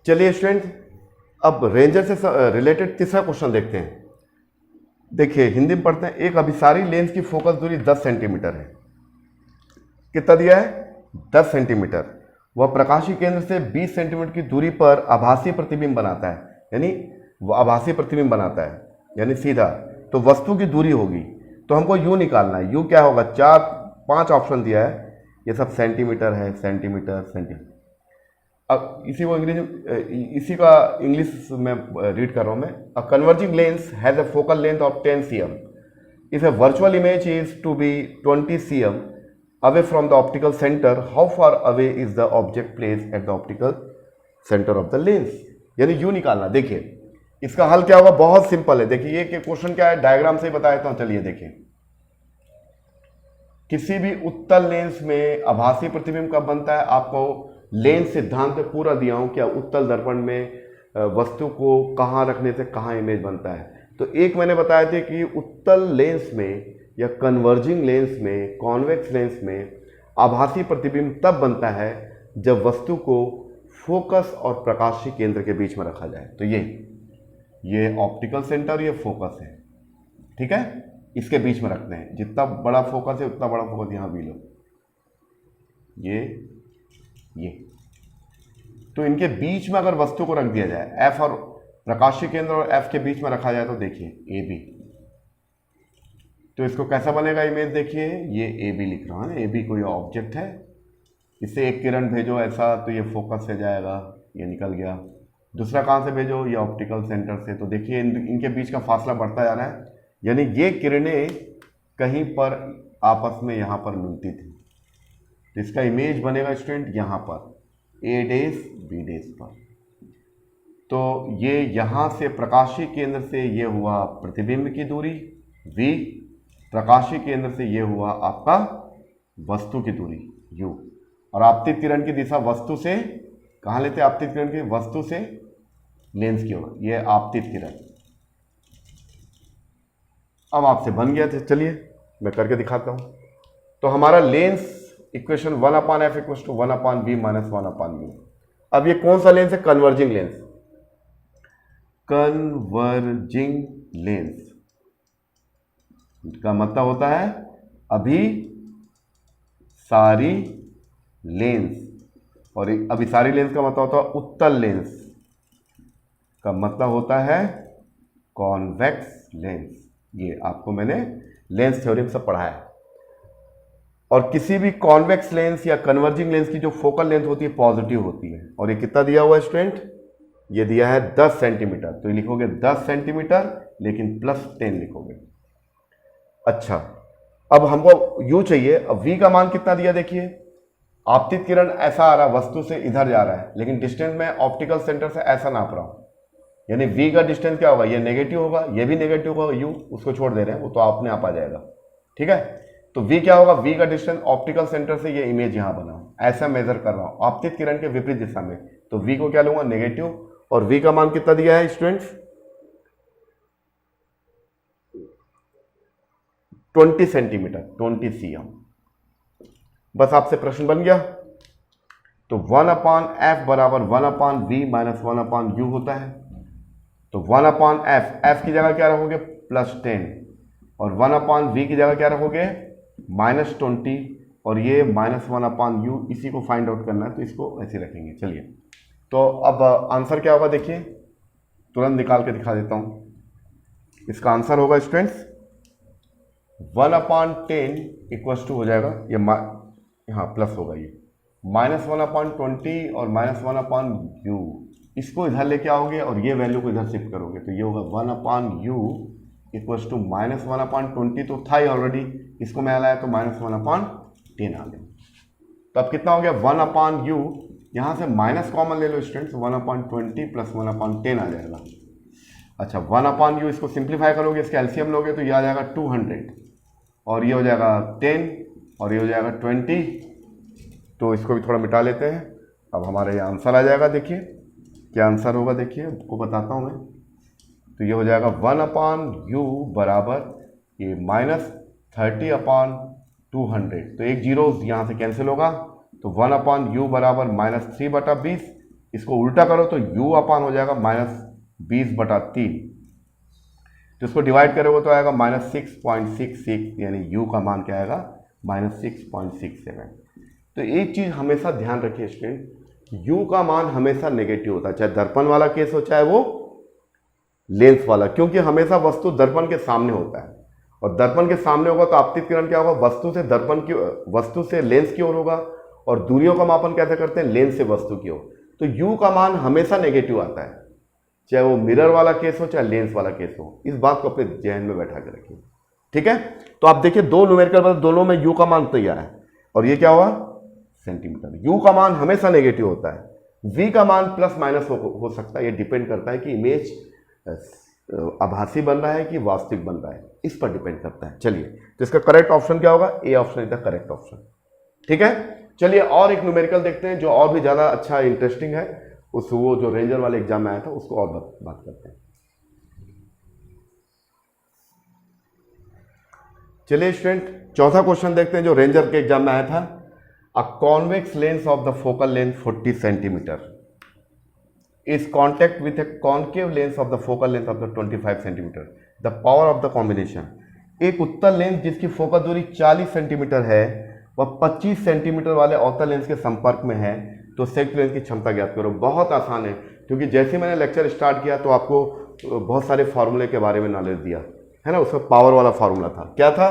Speaker 1: चलिए स्टूडेंट, अब रेंजर से रिलेटेड तीसरा क्वेश्चन देखते हैं। देखिए हिंदी में पढ़ते हैं। एक अभिसारी लेंस की फोकस दूरी 10 सेंटीमीटर है। कितना दिया है, 10 सेंटीमीटर। वह प्रकाशीय केंद्र से 20 सेंटीमीटर की दूरी पर आभासी प्रतिबिंब बनाता है, यानी वह आभासी प्रतिबिंब बनाता है, यानी सीधा। तो वस्तु की दूरी होगी, तो हमको यू निकालना है। यू क्या होगा, 4-5 ऑप्शन दिया है, ये सब सेंटीमीटर है, सेंटीमीटर सेंटीमीटर। अब इसी का इंग्लिश में रीड कर रहा हूं मैं। A converging lens has a focal length of 10 cm if a virtual image is to be 20 cm away from the optical center, how far away is the object placed at the optical center of the lens। यानी you निकालना। देखिए इसका हल क्या होगा, बहुत simple है। देखिए ये क्वेश्चन क्या है, डायग्राम से ही बता देता हूं। चलिए देखिए, किसी भी उत्तल लेंस में आभासी प्रतिबिंब कब बनता है, आपको लेंस सिद्धांत में पूरा दिया हूं, क्या उत्तल दर्पण में वस्तु को कहां रखने से कहां इमेज बनता है। तो एक मैंने बताया थे कि उत्तल लेंस में या कन्वर्जिंग लेंस में, कॉन्वेक्स लेंस में आभासी प्रतिबिंब तब बनता है जब वस्तु को फोकस और प्रकाशीय केंद्र के बीच में रखा जाए। तो ये ऑप्टिकल सेंटर, ये फोकस है, ठीक है, इसके बीच में रखते हैं। जितना बड़ा फोकस है उतना बड़ा फोकस यहां भी लो, ये तो इनके बीच में अगर वस्तु को रख दिया जाए, एफ और प्रकाशीय केंद्र और एफ के बीच में रखा जाए, तो देखिए ए बी, तो इसको कैसा बनेगा इमेज। देखिए ये ए बी लिख रहा है, ए बी कोई ऑब्जेक्ट है, इसे एक किरण भेजो ऐसा, तो ये फोकस से जाएगा, ये निकल गया। दूसरा कहाँ से भेजो, ये ऑप्टिकल सेंटर से। तो देखिए इनके बीच का फासला बढ़ता जा रहा है, यानी ये किरणें कहीं पर आपस में यहाँ पर मिलती थी। तो इसका इमेज बनेगा स्टूडेंट यहाँ पर, ए डेज बी डेज पर। तो ये यहाँ से प्रकाशीय केंद्र से ये हुआ प्रतिबिंब की दूरी v, प्रकाशीय केंद्र से ये हुआ आपका वस्तु की दूरी u, और आपतित किरण की दिशा वस्तु से कहाँ लेते हैं, आपतित किरण की वस्तु से लेंस की ओर, ये आपतित किरण। अब आपसे बन गया था, चलिए मैं करके दिखाता हूं। तो हमारा lens equation 1/f equals to 1/v minus 1/u। अब ये कौन सा लेंस है, कन्वर्जिंग लेंस। कन्वर्जिंग लेंस का मतलब होता है अभी सारी लेंस, और अभी सारी लेंस का मतलब होता है उत्तल लेंस, का मतलब होता है कॉन्वेक्स लेंस। ये आपको मैंने लेंस थ्योरम से पढ़ा है। और किसी भी कॉन्वेक्स लेंस या कन्वर्जिंग लेंस की जो फोकल लेंथ होती है पॉजिटिव होती है। और ये कितना दिया हुआ है स्टूडेंट, ये दिया है 10 सेंटीमीटर, तो ये लिखोगे 10 सेंटीमीटर लेकिन +10 लिखोगे। अच्छा, अब हमको यू चाहिए। अब v का मान कितना दिया, देखिए आपतित किरण ऐसा आ रहा है, वस्तु से इधर जा रहा है, लेकिन डिस्टेंस में ऑप्टिकल सेंटर से ऐसा नाप रहा हूं, यानी v का डिस्टेंस क्या होगा, ये नेगेटिव होगा, ये भी नेगेटिव होगा, u उसको छोड़ दे रहे हैं, वो तो अपने आप आ जाएगा, ठीक है। तो v क्या होगा, v का डिस्टेंस ऑप्टिकल सेंटर से ये इमेज यहां बना, ऐसा मेजर कर रहा हूं आपतित किरण के विपरीत दिशा में, तो v को क्या लूंगा, नेगेटिव। और v का मान कितना दिया है स्टूडेंट्स, 20 सेंटीमीटर, 20 cm। बस आपसे प्रश्न बन गया। तो 1/f बराबर 1/v माइनस 1/u होता है। तो 1/f, f की जगह क्या रखोगे +10 और 1/v की जगह क्या रखोगे -20 और ये -1/u, इसी को फाइंड आउट करना है तो इसको ऐसे रखेंगे। चलिए, तो अब आंसर क्या होगा देखिए, तुरंत निकाल के दिखा देता हूं। इसका आंसर होगा स्टूडेंट्स 1/10 इक्वल्स टू हो जाएगा, ये हाँ प्लस होगा, ये -1/20 और -1/u, इसको इधर लेके आओगे और ये वैल्यू को इधर शिफ्ट करोगे तो ये होगा 1/u इक्वल्स टू -1/20, तो था ही ऑलरेडी, इसको मैं लाया तो -1/10 आ गया। तो अब कितना हो गया 1/u, यहाँ से माइनस कॉमन ले लो स्टूडेंट्स, 1/20 प्लस 1/10 आ जाएगा। अच्छा 1/u इसको सिंप्लीफाई करोगे, इसका एलसीएम लोगे तो ये आ जाएगा 200 और ये हो जाएगा 10 और ये हो जाएगा 20, तो इसको भी थोड़ा मिटा लेते हैं। अब हमारा ये आंसर आ जाएगा, देखिए क्या आंसर होगा, देखिए आपको बताता हूँ मैं। तो ये हो जाएगा 1/u बराबर ये -30/200, तो एक जीरो यहाँ से कैंसिल होगा, तो 1/u बराबर -3/20, इसको उल्टा करो तो u अपान हो जाएगा -20/3, तो इसको डिवाइड करोगे तो आएगा -6.66, यानी u का मान क्या आएगा -6.67। तो एक चीज हमेशा ध्यान रखिए स्टूडेंट, u का मान हमेशा नेगेटिव होता है, चाहे दर्पण वाला केस हो चाहे वो लेंस वाला, क्योंकि हमेशा वस्तु दर्पण के सामने होता है और दर्पण के सामने होगा तो आपतित किरण क्या होगा, वस्तु से लेंस की ओर होगा और दूरियों का मापन कैसे करते हैं, लेंस से वस्तु की ओर। तो u का मान हमेशा नेगेटिव आता है, चाहे वो मिरर वाला केस हो चाहे लेंस वाला केस हो, इस बात को अपने जहन में बैठा के रखिए, ठीक है। तो आप देखिए दो न्यूमेरिकल दोनों में u का मान तैयार है और ये क्या हुआ सेंटीमीटर। u का मान हमेशा नेगेटिव होता है, v का मान प्लस माइनस हो सकता है, ये डिपेंड करता है कि इमेज आभासी बन रहा है कि वास्तविक बन रहा है, इस पर डिपेंड करता है। चलिए, तो इसका करेक्ट ऑप्शन क्या होगा, A option is the correct option, ठीक है। चलिए और एक न्यूमेरिकल देखते हैं जो और भी ज्यादा अच्छा इंटरेस्टिंग है, उस वो जो रेंजर वाले एग्जाम में आया था उसको और बात करते हैं। चलिए स्टूडेंट, चौथा क्वेश्चन देखते हैं जो रेंजर के एग्जाम में आया था। A convex lens of the focal length 40 centimetre is contact with a concave lens of the focal length of the 25 cm. The power of the combination, एक उत्तल लेंस जिसकी फोकल दूरी 40 सेंटीमीटर है वह 25 सेंटीमीटर वाले अवतल लेंस के संपर्क में है, तो संयुक्त लेंस की क्षमता ज्ञात करो। बहुत आसान है, क्योंकि जैसे मैंने लेक्चर स्टार्ट किया तो आपको बहुत सारे फार्मूले के बारे में नॉलेज दिया है ना। उसमें पावर वाला फार्मूला था, क्या था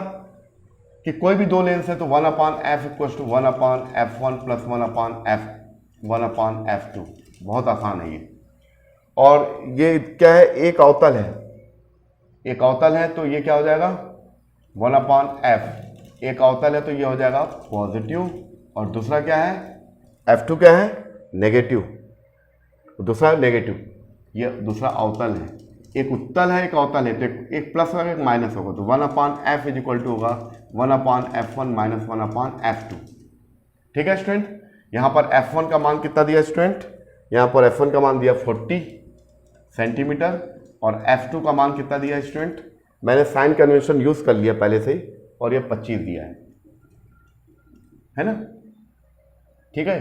Speaker 1: कि कोई भी दो लेंस है तो 1/f equals to 1/f1 plus 1/f2, बहुत आसान है ये। और ये क्या है, एक अवतल है, तो ये क्या हो जाएगा 1/f, एक अवतल है तो ये हो जाएगा पॉजिटिव, और दूसरा क्या है f2 क्या है नेगेटिव, दूसरा नेगेटिव, ये दूसरा अवतल है। एक उत्तल है एक अवतल है, तो एक प्लस होगा एक माइनस होगा, तो 1/f इज इक्वल टू होगा 1/f1 माइनस 1/f2, ठीक है स्टूडेंट। यहाँ पर f1 का मान कितना दिया स्टूडेंट, यहाँ पर f1 का मान दिया 40 सेंटीमीटर और f2 का मान कितना दिया स्टूडेंट, मैंने साइन कन्वेंशन यूज कर लिया पहले से ही, और ये 25 दिया है ना, ठीक है।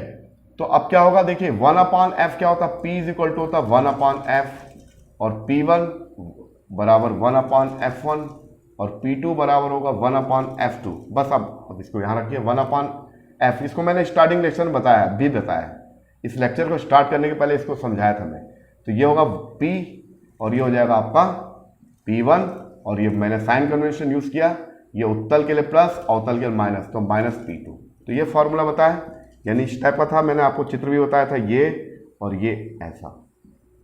Speaker 1: तो अब क्या होगा देखिए 1/f क्या होता है, p इज इक्वल टू होता है 1/f और p1 बराबर 1/f1 और p2 बराबर होगा 1/f2। बस अब इसको यहाँ रखिए 1/f, इसको मैंने स्टार्टिंग लेक्चर में बताया, इस लेक्चर को स्टार्ट करने के पहले इसको समझाया था मैं। तो ये होगा p और ये हो जाएगा आपका p1, और ये मैंने साइन कन्वेंशन यूज किया, ये उत्तल के लिए प्लस अवतल के लिए माइनस, तो माइनस p2। तो ये फॉर्मूला बताया, यानी इस टाइप का था, मैंने आपको चित्र भी बताया था, ये और ये ऐसा।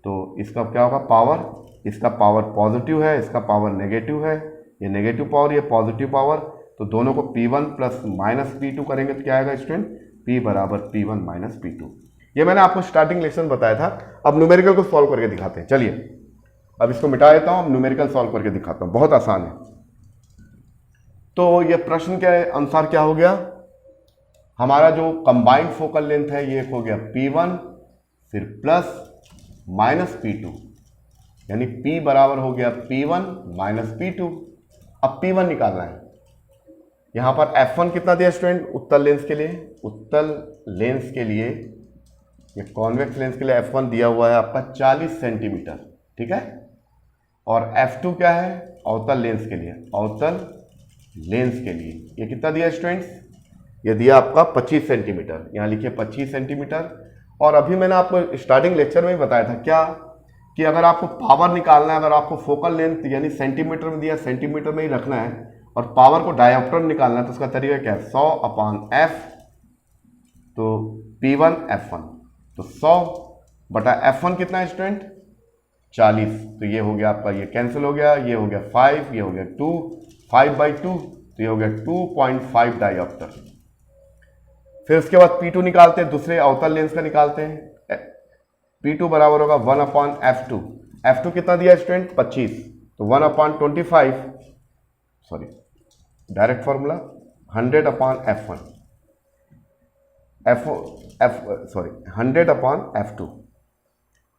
Speaker 1: तो इसका क्या होगा पावर, इसका पावर पॉजिटिव है, इसका पावर नेगेटिव है, ये नेगेटिव पावर ये पॉजिटिव पावर, तो दोनों को p1 प्लस माइनस p2 करेंगे तो क्या आएगा स्टूडेंट, p बराबर p1 माइनस p2। ये मैंने आपको स्टार्टिंग लेक्चर में बताया था। अब न्यूमेरिकल को सॉल्व करके दिखाते हैं। चलिए अब इसको मिटा देता हूं, अब न्यूमेरिकल सॉल्व करके दिखाता हूं, बहुत आसान है। तो ये प्रश्न के अनुसार क्या हो गया, हमारा जो कंबाइंड फोकल लेंथ है ये हो गया p1 फिर प्लस माइनस p2, यानी p बराबर हो गया p1 माइनस p2। अब p1 निकालना है, यहाँ पर F1 कितना दिया स्टूडेंट उत्तल लेंस के लिए? उत्तल लेंस के लिए, ये कॉन्वेक्स लेंस के लिए F1 दिया हुआ है आपका 40 सेंटीमीटर, ठीक है। और F2 क्या है? अवतल लेंस के लिए, अवतल लेंस के लिए ये कितना दिया स्टूडेंट्स? ये दिया आपका 25 सेंटीमीटर, यहाँ लिखिए 25 सेंटीमीटर। और अभी मैंने आपको स्टार्टिंग लेक्चर में ही बताया था क्या, कि अगर आपको पावर निकालना है, अगर आपको फोकल लेंथ यानी सेंटीमीटर में दिया, सेंटीमीटर में ही रखना है, और पावर को डायोप्टर में निकालना है, तो उसका तरीका क्या है? 100/f, तो P1 F1, तो 100/f1 कितना है स्टूडेंट? 40। तो ये हो गया आपका, ये कैंसिल हो गया, ये हो गया 5, ये हो गया 2, 5/2, तो ये हो गया 2.5 डायोप्टर। फिर उसके बाद P2 निकालते हैं, दूसरे अवतल लेंस का निकालते हैं। P2 बराबर होगा 1/f2। F2 कितना दिया स्टूडेंट? 25, तो 1/25, sorry direct formula 100/f1, sorry 100/f2,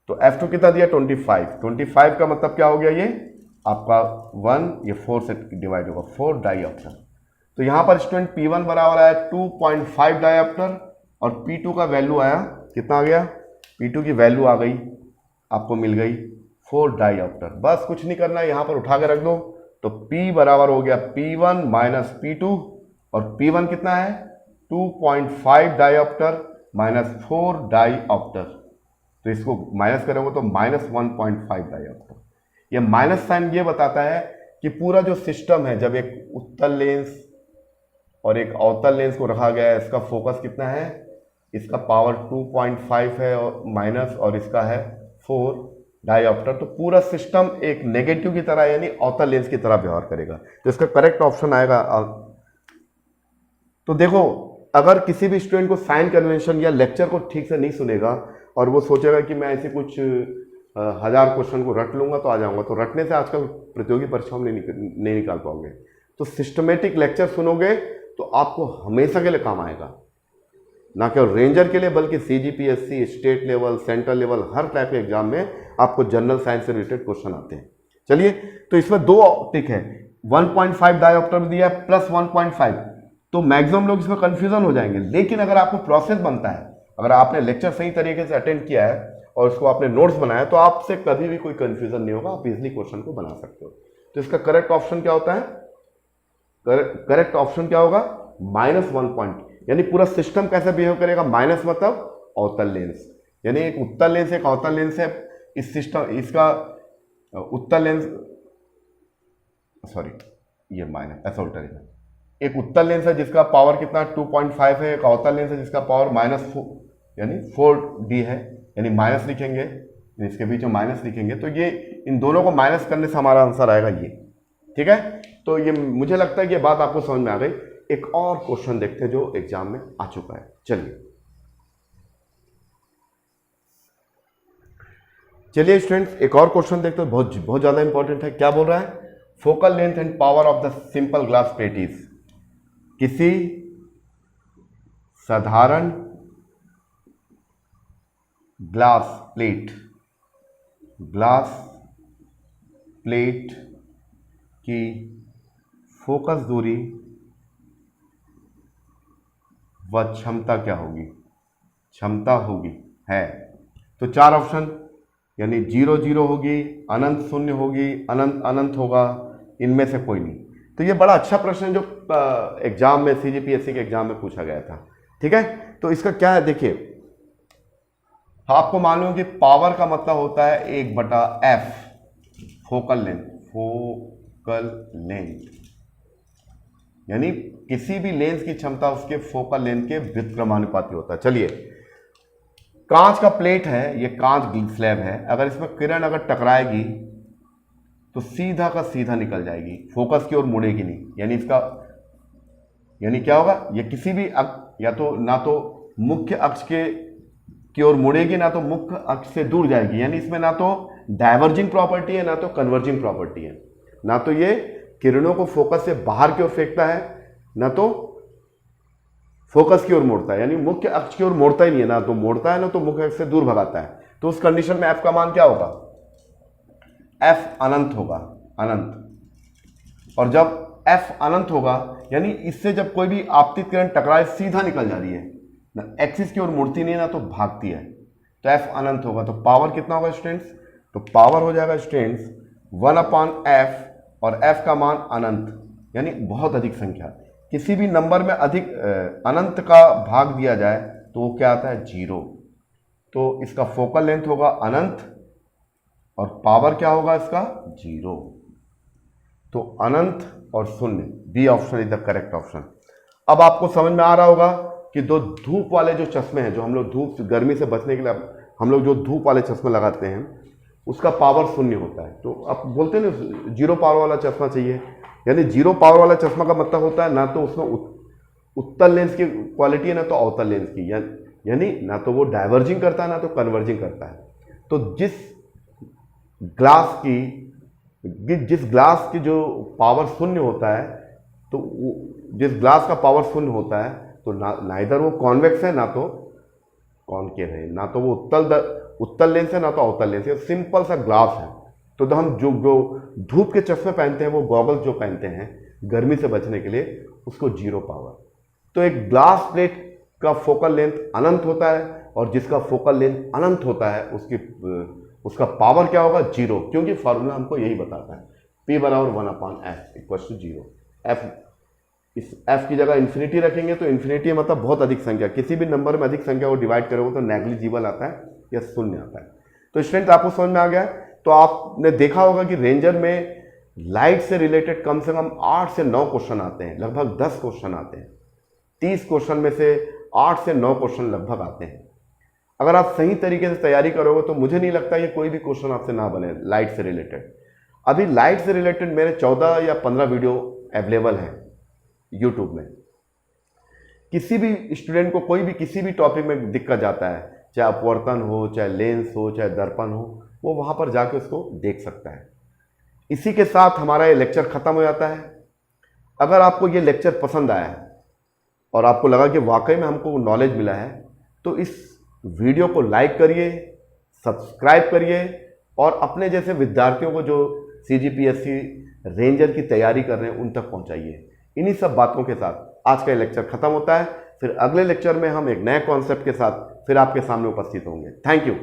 Speaker 1: तो F2 कितना दिया? 25। 25 का मतलब क्या हो गया? ये आपका 1, ये 4 से डिवाइड होगा, 4 डायोप्टर। तो यहाँ पर स्टूडेंट P1 बराबर आया 2.5 डायोप्टर, और P2 का वैल्यू आया कितना आ गया? P2 की वैल्यू आ गई, आपको मिल गई 4 डायोप्टर। बस कुछ नहीं करना है, यहाँ पर उठा के रख दो, तो P बराबर हो गया P1 माइनस P2, और P1 कितना है? 2.5 डायोप्टर माइनस 4 डायोप्टर, तो इसको माइनस करोगे तो -1.5 डायोप्टर। ये माइनस साइन ये बताता है कि पूरा जो सिस्टम है, जब एक उत्तल लेंस और एक अवतल लेंस को रखा गया है, इसका फोकस कितना है? इसका पावर 2.5 है और माइनस, और इसका है 4 डायोप्टर, तो पूरा सिस्टम एक नेगेटिव की तरह यानी अवतल लेंस की तरह व्यवहार करेगा। तो इसका करेक्ट ऑप्शन आएगा। तो देखो, अगर किसी भी स्टूडेंट को साइन कन्वेंशन या लेक्चर को ठीक से नहीं सुनेगा और वो सोचेगा कि मैं ऐसे कुछ 1000 क्वेश्चन को रट लूंगा तो आ जाऊंगा, तो रटने से आजकल प्रतियोगी परीक्षाओं में नहीं निकाल पाओगे। तो सिस्टमेटिक लेक्चर सुनोगे तो आपको हमेशा के लिए काम आएगा, ना केवल रेंजर के लिए बल्कि CGPSC, state level, central level, हर टाइप के एग्जाम में आपको जनरल साइंस से रिलेटेड क्वेश्चन आते हैं। चलिए, तो इसमें 2 टिक है, 1.5 डायोप्टर दिया है प्लस 1.5, तो मैक्सिमम लोग इसमें कंफ्यूजन हो जाएंगे। लेकिन अगर आपको प्रोसेस बनता है, अगर आपने लेक्चर सही तरीके से अटेंड किया है और उसको आपने नोट्स बनाया, तो आपसे कभी भी कोई कंफ्यूजन नहीं होगा, आप इजिली क्वेश्चन को बना सकते हो। तो इसका करेक्ट ऑप्शन क्या होता है? करेक्ट ऑप्शन क्या होगा? -1, यानी पूरा सिस्टम कैसे बिहेव करेगा? माइनस मतलब अवतल लेंस, यानी एक उत्तल लेंस एक अवतल लेंस है, इस सिस्टम इसका उत्तल लेंस, सॉरी ये माइनस ऐसा उल्टा लिखा, एक उत्तल लेंस है जिसका पावर कितना 2.5 है, एक अवतल लेंस है जिसका पावर -4 यानी 4D है, यानी माइनस लिखेंगे, इसके बीच में माइनस लिखेंगे, तो ये इन दोनों को माइनस करने से हमारा आंसर आएगा ये। ठीक है, तो ये मुझे लगता है कि ये बात आपको समझ में आ गई। एक और क्वेश्चन देखते हैं जो एग्जाम में आ चुका है। चलिए स्टूडेंट्स, एक और क्वेश्चन देखते हैं, बहुत ज्यादा इंपॉर्टेंट है। क्या बोल रहा है? Focal length and power of the simple glass plate is, किसी साधारण ग्लास प्लेट की फोकस दूरी व क्षमता क्या होगी? क्षमता होगी है तो 4 ऑप्शन, यानी 0 0 होगी, अनंत 0 होगी, अनंत अनंत होगा, इनमें से कोई नहीं। तो ये बड़ा अच्छा प्रश्न है जो एग्जाम में CGPSC के एग्जाम में पूछा गया था। ठीक है, तो इसका क्या है देखिए, आपको मालूम है कि पावर का मतलब होता है 1/f फोकल लेंथ, यानी किसी भी लेंस की क्षमता उसके फोकल लेंथ के व्युत्क्रमानुपाती होता है। चलिए, कांच का प्लेट है, ये कांच स्लैब है, अगर इसमें किरण अगर टकराएगी तो सीधा का सीधा निकल जाएगी, फोकस की ओर मुड़ेगी नहीं, यानी क्या होगा? ये किसी भी या तो ना तो मुख्य अक्ष की ओर मुड़ेगी, ना तो मुख्य अक्ष से दूर जाएगी, यानी इसमें ना तो डाइवर्जिंग प्रॉपर्टी है ना तो कन्वर्जिंग प्रॉपर्टी है, ना तो ये किरणों को फोकस से बाहर की ओर फेंकता है ना तो फोकस की ओर मोड़ता है, यानी मुख्य अक्ष की ओर मोड़ता ही नहीं है, ना तो मोड़ता है ना तो मुख्य अक्ष से दूर भगाता है। तो उस कंडीशन में f का मान क्या होगा? f अनंत होगा, अनंत। और जब f अनंत होगा यानी इससे जब कोई भी आपतित किरण टकराए सीधा निकल जा रही है, ना एक्सिस की ओर मुड़ती नहीं है ना तो भागती है, तो एफ अनंत होगा। तो पावर कितना होगा स्टूडेंट्स? तो पावर हो जाएगा स्टूडेंट्स 1/f और f का मान अनंत, यानी बहुत अधिक संख्या। किसी भी नंबर में अधिक अनंत का भाग दिया जाए तो वो क्या आता है? 0। तो इसका फोकल लेंथ होगा अनंत और पावर क्या होगा इसका? 0। तो अनंत और शून्य, B option is the correct option. अब आपको समझ में आ रहा होगा कि दो धूप वाले जो चश्मे हैं, जो हम लोग धूप गर्मी से बचने के लिए हम लोग जो धूप वाले चश्मे लगाते हैं, उसका पावर शून्य होता है। तो आप बोलते हैं ना 0 पावर वाला चश्मा चाहिए, यानी 0 पावर वाला चश्मा का मतलब होता है ना तो उसमें उत्तल लेंस की क्वालिटी है ना तो अवतल लेंस की, यानी ना तो वो डाइवर्जिंग करता है ना तो कन्वर्जिंग करता है। तो जिस ग्लास की जो पावर शून्य होता है, तो जिस ग्लास का पावर शून्य होता है तो ना इधर वो कॉन्वेक्स है ना तो कॉनकेव है, ना तो वो उत्तल लेंस है ना तो अवतल लेंस है, सिंपल सा ग्लास है। तो हम जो धूप के चश्मे पहनते हैं, वो गॉगल्स जो पहनते हैं गर्मी से बचने के लिए, उसको 0 पावर। तो एक ग्लास प्लेट का फोकल लेंथ अनंत होता है और जिसका फोकल लेंथ अनंत होता है उसका पावर क्या होगा? 0, क्योंकि फॉर्मूला हमको यही बताता है P बराबर 1/f = 0। इस f की जगह इन्फिनिटी रखेंगे तो इन्फिनिटी मतलब बहुत अधिक संख्या, किसी भी नंबर में अधिक संख्या को डिवाइड करोगे तो नेग्लिजिबल आता है या शून्य आता है। तो स्टूडेंट आपको समझ में आ गया? तो आपने देखा होगा कि रेंजर में लाइट से रिलेटेड कम से कम 8 से 9 क्वेश्चन आते हैं, लगभग 10 क्वेश्चन आते हैं। 30 क्वेश्चन में से 8 से 9 क्वेश्चन लगभग आते हैं। अगर आप सही तरीके से तैयारी करोगे तो मुझे नहीं लगता कि कोई भी क्वेश्चन आपसे ना बने लाइट से रिलेटेड। अभी लाइट से रिलेटेड मेरे 14 या 15 वीडियो अवेलेबल हैं यूट्यूब में। किसी भी स्टूडेंट को कोई भी किसी भी टॉपिक में दिक्कत जाता है, चाहे अपवर्तन हो, चाहे लेंस हो, चाहे दर्पण हो, वो वहाँ पर जाके उसको देख सकता है। इसी के साथ हमारा ये लेक्चर ख़त्म हो जाता है। अगर आपको ये लेक्चर पसंद आया है और आपको लगा कि वाकई में हमको नॉलेज मिला है, तो इस वीडियो को लाइक करिए, सब्सक्राइब करिए और अपने जैसे विद्यार्थियों को जो CGPSC रेंजर की तैयारी कर रहे हैं उन तक पहुंचाइए। इन्हीं सब बातों के साथ आज का लेक्चर खत्म होता है। फिर अगले लेक्चर में हम एक नए कॉन्सेप्ट के साथ फिर आपके सामने उपस्थित होंगे। Thank you.